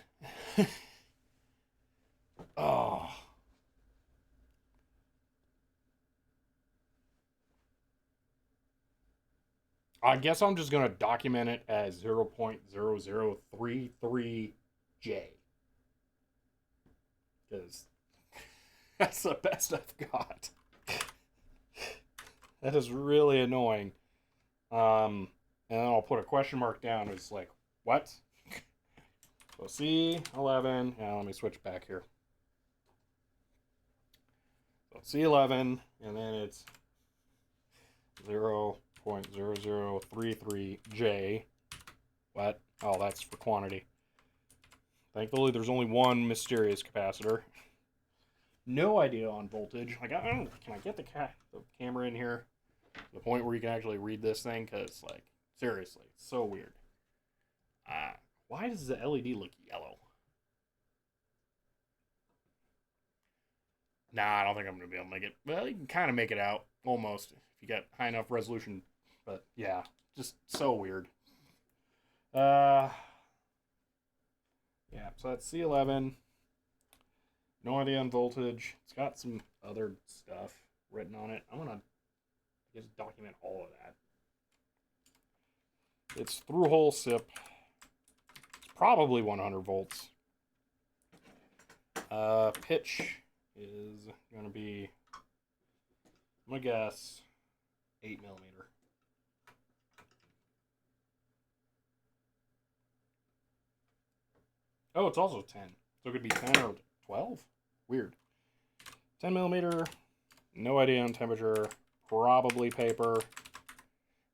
Oh. I guess I'm just going to document it as 0.0033J. Because that's the best I've got. That is really annoying. And then I'll put a question mark down. It's like, what? So C11. Yeah, let me switch back here. So C11, and then it's 0.0033J. What? Oh, that's for quantity. Thankfully, there's only one mysterious capacitor. No idea on voltage. Like, I don't. Can I get the camera in here? To the point where you can actually read this thing? Because, like, seriously, it's so weird. Why does the LED look yellow? Nah, I don't think I'm going to be able to make it. Well, you can kind of make it out, almost, if you get high enough resolution. But, yeah, just so weird. Yeah, so that's C11. No idea on voltage. It's got some other stuff written on it. I'm going to just document all of that. It's through-hole SIP. It's probably 100 volts. Pitch is going to be, I'm going to guess, 8 millimeter. Oh, it's also 10. So it could be 10 or 12? Weird. 10 millimeter. No idea on temperature. Probably paper.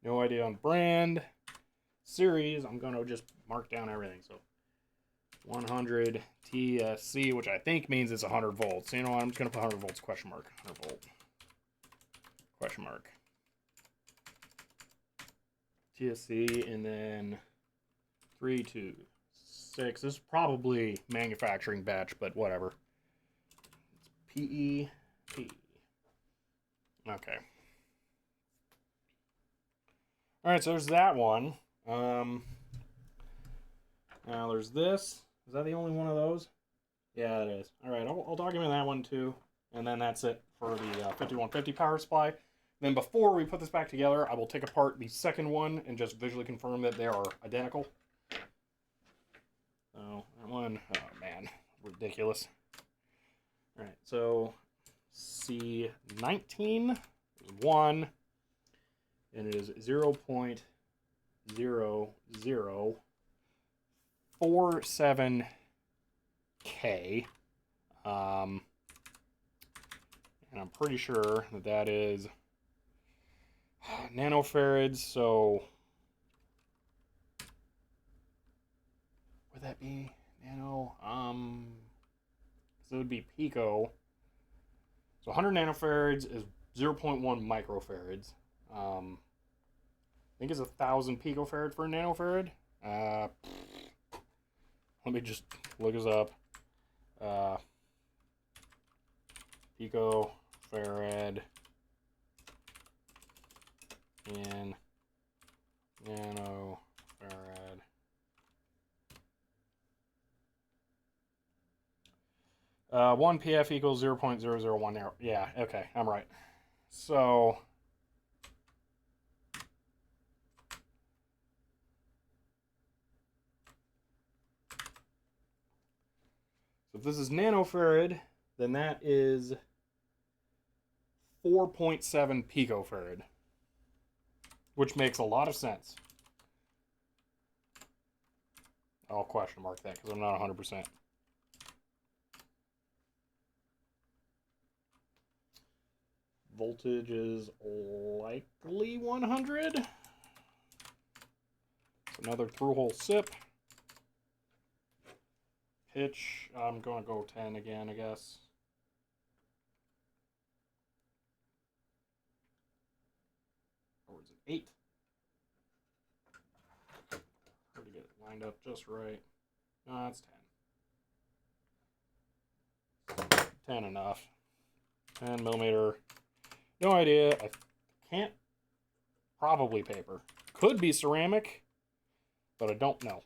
No idea on brand. Series, I'm going to just mark down everything. So 100 TSC, which I think means it's 100 volts. So, you know what? I'm just going to put 100 volts, question mark. 100 volt. Question mark. TSC, and then 326. This is probably manufacturing batch, but whatever. It's PEP. Okay. All right, so there's that one. Now there's this. Is that the only one of those? Yeah, it is. All right, I'll document that one too. And then that's it for the 5150 power supply. Then before we put this back together, I will take apart the second one and just visually confirm that they are identical. So that one, oh man, ridiculous. All right, so C19 is 1, and it is 0.0047K. And I'm pretty sure that that is nanofarads, so would that be nano? So it would be pico. So 100 nanofarads is 0.1 microfarads. I think it's 1,000 picofarad for a nanofarad. Let me just look this up. Picofarad in nanofarad 1 PF equals 0.001 arrow. Yeah, okay, I'm right. So if this is nanofarad, then that is 4.7 picofarad, which makes a lot of sense. I'll question mark that because I'm not 100%. Voltage is likely 100. Another through-hole sip. Pitch, I'm going to go 10 again, I guess. Or is it 8? Try to get it lined up just right. No, that's 10. 10 enough. 10 millimeter. No idea. I can't. Probably paper. Could be ceramic, but I don't know.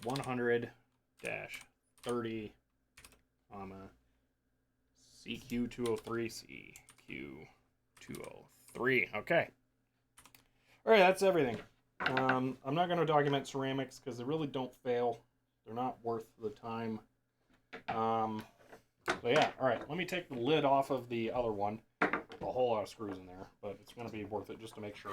100-30, CQ203, CQ203. Okay. All right, that's everything. I'm not going to document ceramics because they really don't fail. They're not worth the time. So yeah, all right. Let me take the lid off of the other one. A whole lot of screws in there, but it's going to be worth it just to make sure.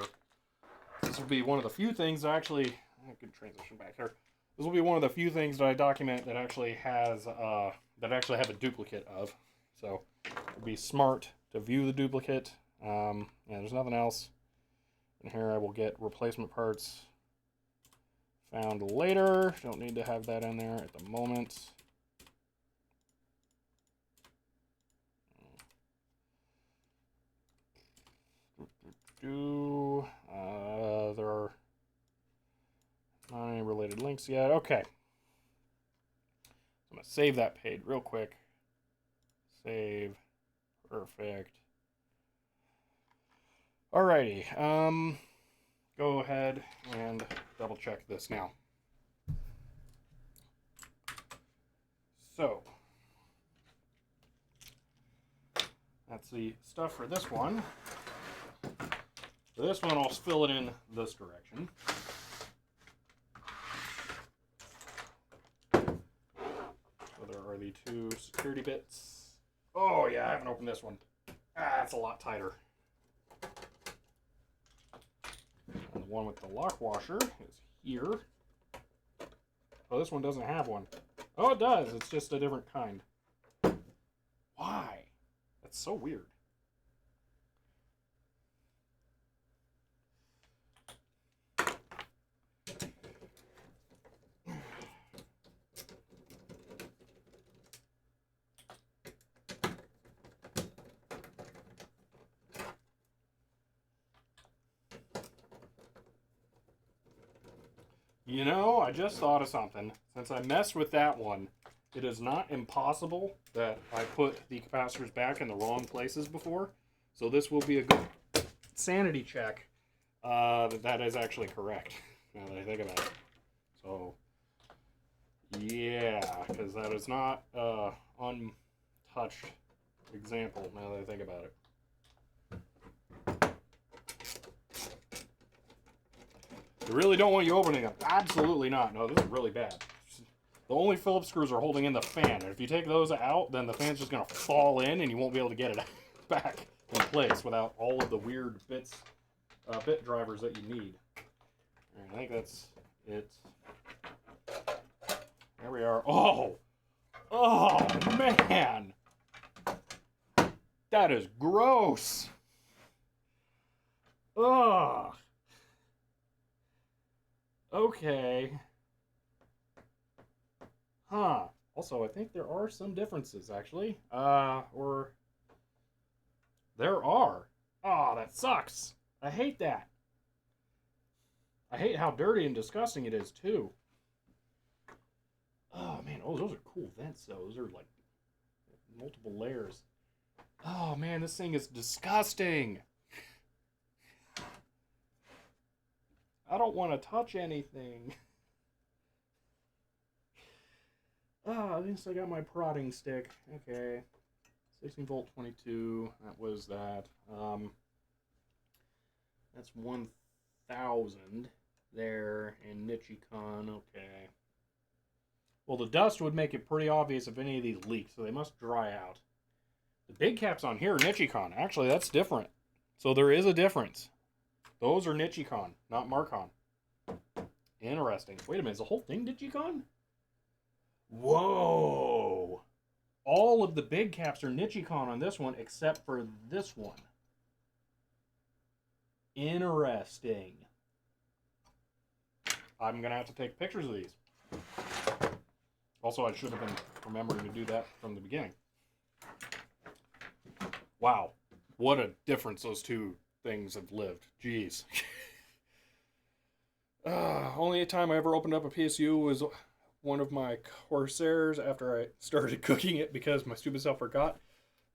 This will be one of the few things I could transition back here. This will be one of the few things that I document that actually has that I actually have a duplicate of. So it'll be smart to view the duplicate. Yeah, there's nothing else. And here I will get replacement parts found later. Don't need to have that in there at the moment. There are not any related links yet. Okay. I'm going to save that page real quick. Save. Perfect. Alrighty. Go ahead and double check this now. So that's the stuff for this one. For this one, I'll fill it in this direction. So there are the 2 security bits. Oh yeah, I haven't opened this one. It's a lot tighter. And the one with the lock washer is here. Oh, this one doesn't have one. Oh, it does. It's just a different kind. Why? That's so weird. You know, I just thought of something. Since I messed with that one, it is not impossible that I put the capacitors back in the wrong places before. So this will be a good sanity check that is actually correct, now that I think about it. So, yeah, because that is not untouched example, now that I think about it. I really don't want you opening them. Absolutely not. No, this is really bad. The only Phillips screws are holding in the fan. And if you take those out, then the fan's just going to fall in and you won't be able to get it back in place without all of the weird bit drivers that you need. Right, I think that's it. There we are. Oh! Oh, man! That is gross! Ugh! Okay. Huh. Also, I think there are some differences, actually. Or... There are. Oh, that sucks. I hate that. I hate how dirty and disgusting it is, too. Oh, man. Oh, those are cool vents, though. Those are, like, multiple layers. Oh, man, this thing is disgusting. I don't want to touch anything. at least I got my prodding stick. Okay. 16 volt 22. That was that. That's 1,000 there in Nichicon. Okay. Well, the dust would make it pretty obvious if any of these leak, so they must dry out. The big caps on here are Nichicon. Actually, that's different. So there is a difference. Those are Nichicon, not Marcon. Interesting. Wait a minute, is the whole thing Nichicon? Whoa! All of the big caps are Nichicon on this one, except for this one. Interesting. I'm going to have to take pictures of these. Also, I should have been remembering to do that from the beginning. Wow. What a difference those two things have lived. Jeez. Only time I ever opened up a PSU was one of my Corsairs after I started cooking it because my stupid self forgot.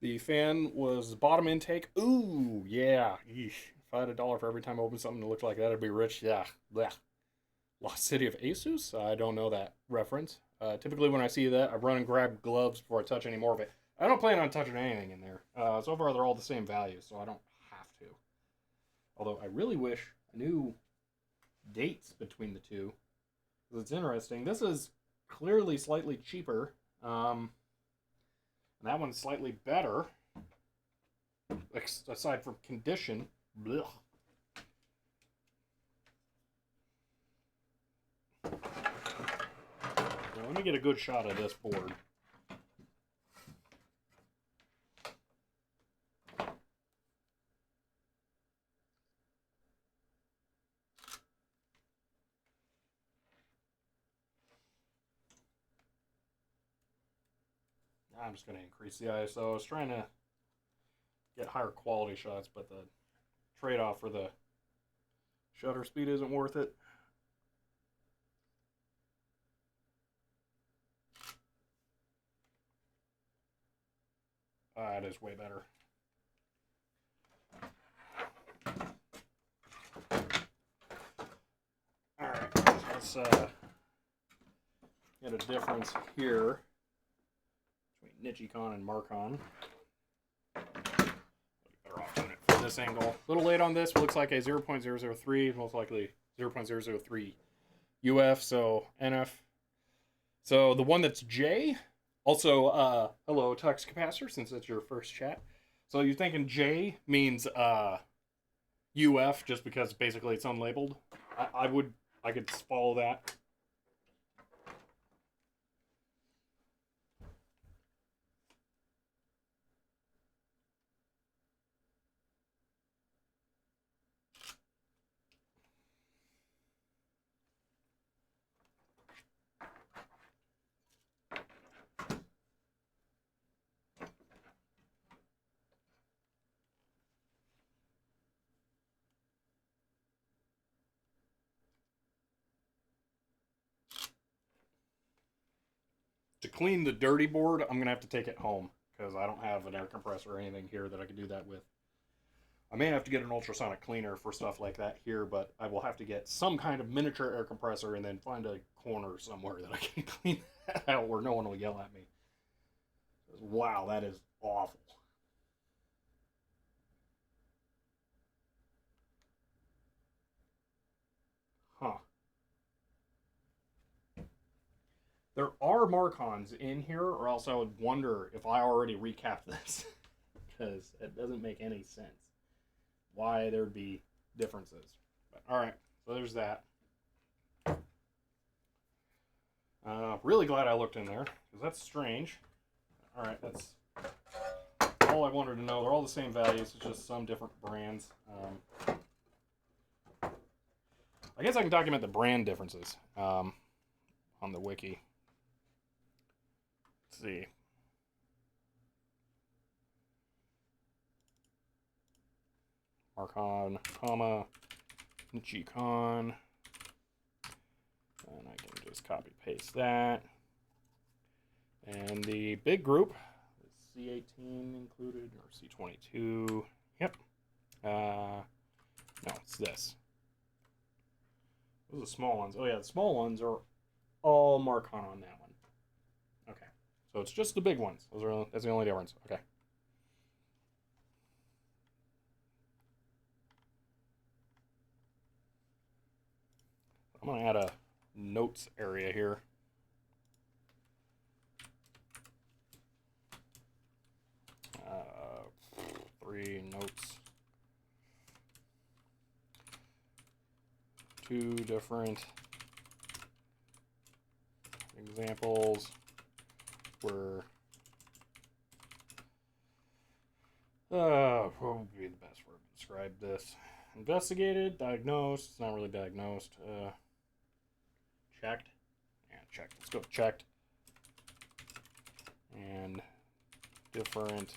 The fan was bottom intake. Ooh, yeah. Eesh. If I had $1 for every time I opened something that looked like that, I'd be rich. Yeah. Blech. Lost City of Asus? I don't know that reference. Typically when I see that, I run and grab gloves before I touch any more of it. I don't plan on touching anything in there. So far, they're all the same value, so I don't have to. Although I really wish I knew dates between the two. Because it's interesting. This is clearly slightly cheaper. And that one's slightly better. Aside from condition. Blech. Now, let me get a good shot of this board. I'm just going to increase the ISO. I was trying to get higher quality shots, but the trade-off for the shutter speed isn't worth it. It is way better. Alright, let's get a difference here between Nichicon and Marcon. Better off doing it from this angle. A little late on this, looks like a 0.003, most likely 0.003 UF, so NF. So the one that's J, also, hello, Tux Capacitor, since it's your first chat. So you're thinking J means UF just because basically it's unlabeled. I could follow that. To clean the dirty board, I'm going to have to take it home because I don't have an air compressor or anything here that I can do that with. I may have to get an ultrasonic cleaner for stuff like that here, but I will have to get some kind of miniature air compressor and then find a corner somewhere that I can clean that out where no one will yell at me. Wow, that is awful. Huh. There are Marcons in here, or else I would wonder if I already recapped this. Because it doesn't make any sense why there'd be differences. But, alright, so there's that. Really glad I looked in there, because that's strange. Alright, that's all I wanted to know. They're all the same values, it's just some different brands. I guess I can document the brand differences on the wiki. Let's see. Marcon, comma, Nichicon. And I can just copy paste that. And the big group, C18 included, or C22. Yep. No, it's this. Those are the small ones. Oh yeah, the small ones are all Marcon on that one. So it's just the big ones. That's the only difference. Okay. I'm going to add a notes area here. Three notes. Two different examples were what would be the best word to describe this? Investigated, diagnosed. It's not really diagnosed. Checked. Yeah, checked. Let's go checked. And different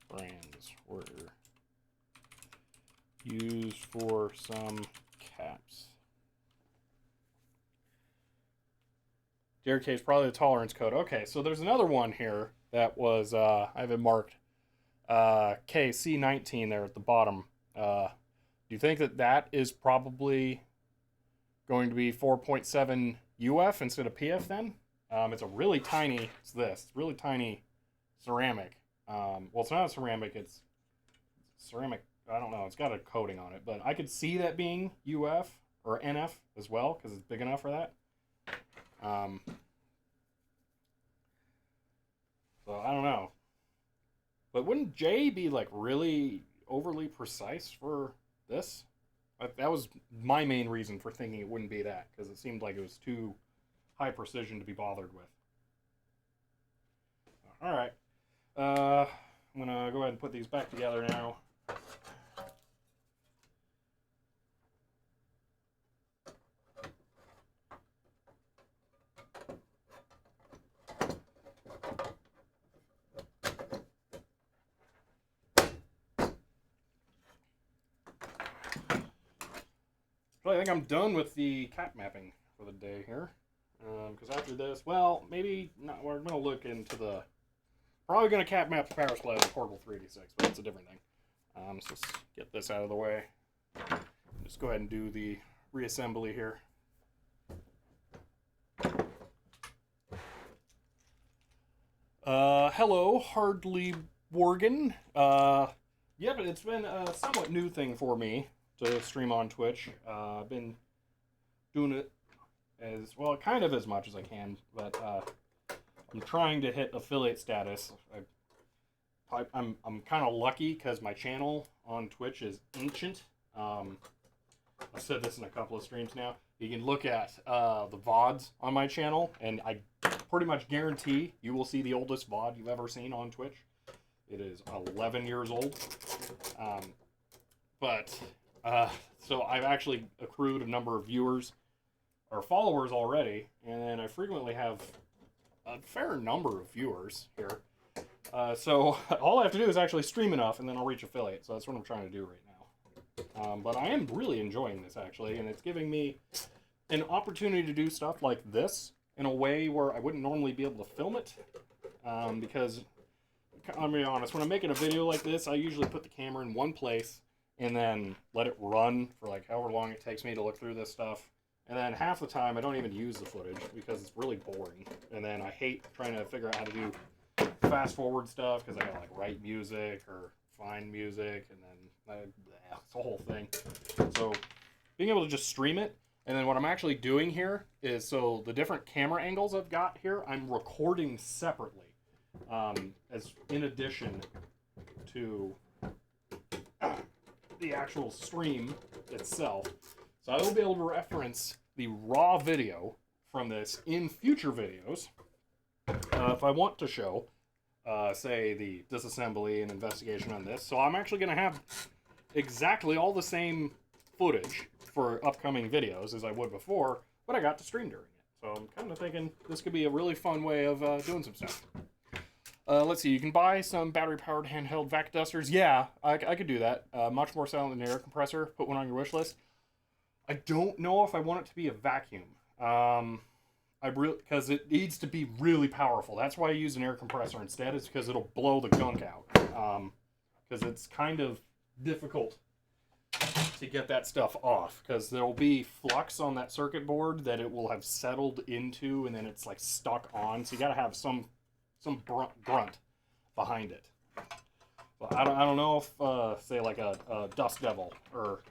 brands were used for some caps. Dear case, probably the tolerance code. Okay, so there's another one here that was, I have it marked KC19 there at the bottom. Do you think that that is probably going to be 4.7 UF instead of PF then? It's a really tiny, it's really tiny ceramic. Well, it's not a ceramic, it's ceramic, I don't know, it's got a coating on it, but I could see that being UF or NF as well, because it's big enough for that. So I don't know. But wouldn't J be like really overly precise for this? That was my main reason for thinking it wouldn't be that, because it seemed like it was too high precision to be bothered with. Alright. I'm going to go ahead and put these back together now. So I think I'm done with the cap mapping for the day here. Because after this, well, maybe not. We're going to look into the... Probably going to cap map the power supply with a portable 386, but that's a different thing. So let's get this out of the way. Just go ahead and do the reassembly here. Hello, Hardly Worgen. Yeah, but it's been a somewhat new thing for me to stream on Twitch. I've been doing it as well, kind of as much as I can, but I'm trying to hit affiliate status. I'm kind of lucky because my channel on Twitch is ancient. I've said this in a couple of streams now. You can look at the VODs on my channel, and I pretty much guarantee you will see the oldest VOD you've ever seen on Twitch. It is 11 years old. So I've actually accrued a number of viewers or followers already, and then I frequently have a fair number of viewers here. So all I have to do is actually stream enough, and then I'll reach affiliate. So that's what I'm trying to do right now. But I am really enjoying this, actually, and it's giving me an opportunity to do stuff like this in a way where I wouldn't normally be able to film it. Because, I'm going to be honest, when I'm making a video like this, I usually put the camera in one place and then let it run for like however long it takes me to look through this stuff. And then half the time I don't even use the footage because it's really boring. And then I hate trying to figure out how to do fast forward stuff because I gotta like write music or find music, and then it's a whole thing. So being able to just stream it, and then what I'm actually doing here is, so the different camera angles I've got here, I'm recording separately, as in addition to the actual stream itself. So I will be able to reference the raw video from this in future videos if I want to show, say, the disassembly and investigation on this. So I'm actually going to have exactly all the same footage for upcoming videos as I would before, but I got to stream during it. So I'm kind of thinking this could be a really fun way of doing some stuff. Let's see, you can buy some battery-powered handheld vac dusters. Yeah, I could do that. Much more silent than an air compressor. Put one on your wish list. I don't know if I want it to be a vacuum. Because it needs to be really powerful. That's why I use an air compressor instead, is because it'll blow the gunk out. Because it's kind of difficult to get that stuff off, because there'll be flux on that circuit board that it will have settled into, and then it's like stuck on. So you got to have some grunt behind it. Well, I don't know if say like a dust devil or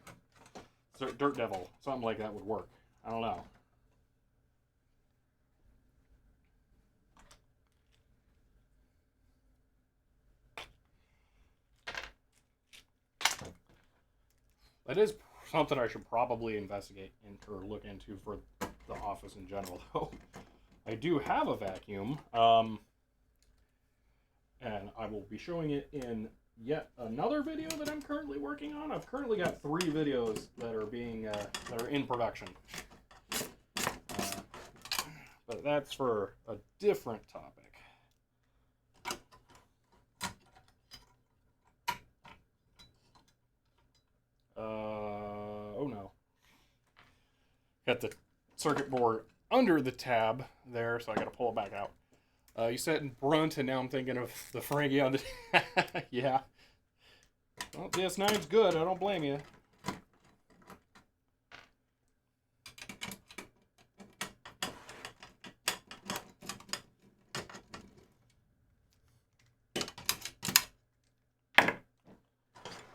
dirt devil, something like that would work. I don't know. That is something I should probably investigate or look into for the office in general, though. I do have a vacuum, and I will be showing it in yet another video that I'm currently working on. I've currently got 3 videos that are being that are in production, but that's for a different topic. Oh no. Got the circuit board under the tab there, so I gotta pull it back out. You said Brunt, and now I'm thinking of the Frankie on the... Yeah. Well, DS9's good, I don't blame you.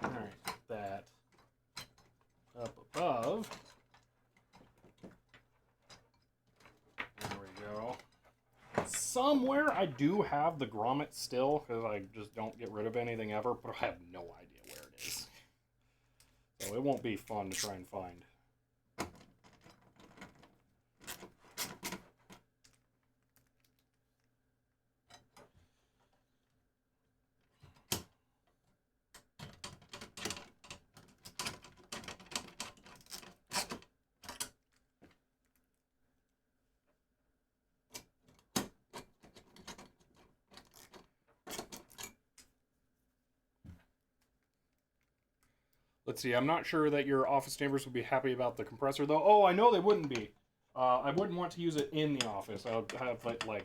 Alright, that up above. There we go. Somewhere I do have the grommet still, because I just don't get rid of anything ever, but I have no idea where it is. So it won't be fun to try and find. Let's see, I'm not sure that your office neighbors would be happy about the compressor, though. Oh, I know they wouldn't be. I wouldn't want to use it in the office. I would have, like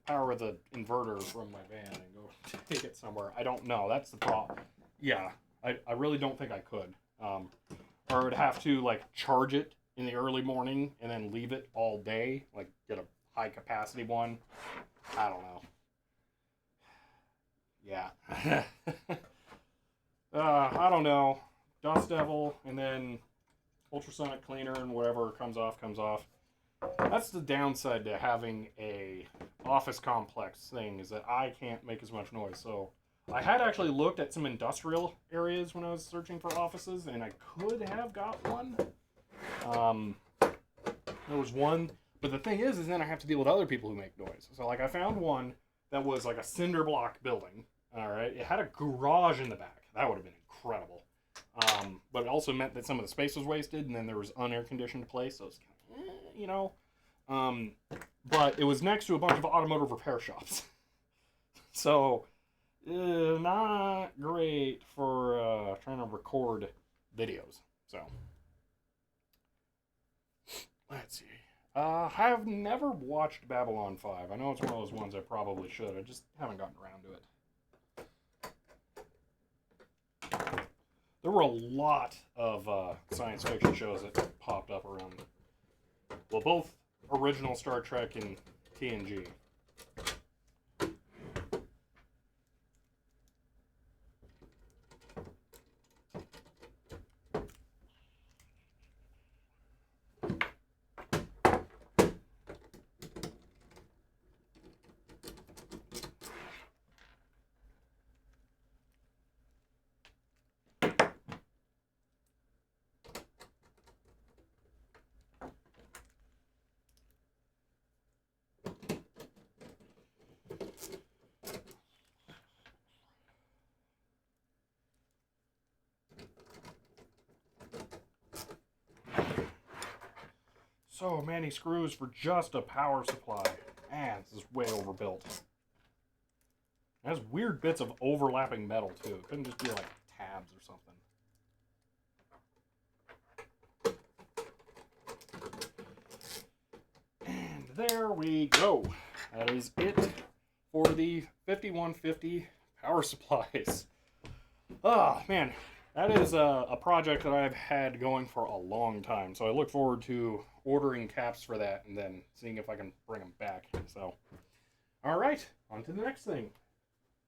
power the inverter from my van and go take it somewhere. I don't know. That's the problem. Yeah, I really don't think I could. Or I'd have to, like, charge it in the early morning and then leave it all day. Like, get a high-capacity one. I don't know. Yeah. I don't know. Dust Devil, and then ultrasonic cleaner, and whatever comes off, comes off. That's the downside to having a office complex thing, is that I can't make as much noise. So I had actually looked at some industrial areas when I was searching for offices, and I could have got one. There was one, but the thing is then I have to deal with other people who make noise. So, like, I found one that was like a cinder block building. All right, it had a garage in the back. That would have been incredible. But it also meant that some of the space was wasted, and then there was unair conditioned place, so it's kind of, you know. But it was next to a bunch of automotive repair shops. So, not great for trying to record videos. So, let's see. I have never watched Babylon 5. I know it's one of those ones I probably should. I just haven't gotten around to it. There were a lot of science fiction shows that popped up around, well, both original Star Trek and TNG. So many screws for just a power supply. Man, this is way overbuilt. It has weird bits of overlapping metal, too. It couldn't just be like tabs or something. And there we go. That is it for the 5150 power supplies. Oh, man. that is a project that I've had going for a long time. So I look forward to ordering caps for that and then seeing if I can bring them back. So, all right, on to the next thing.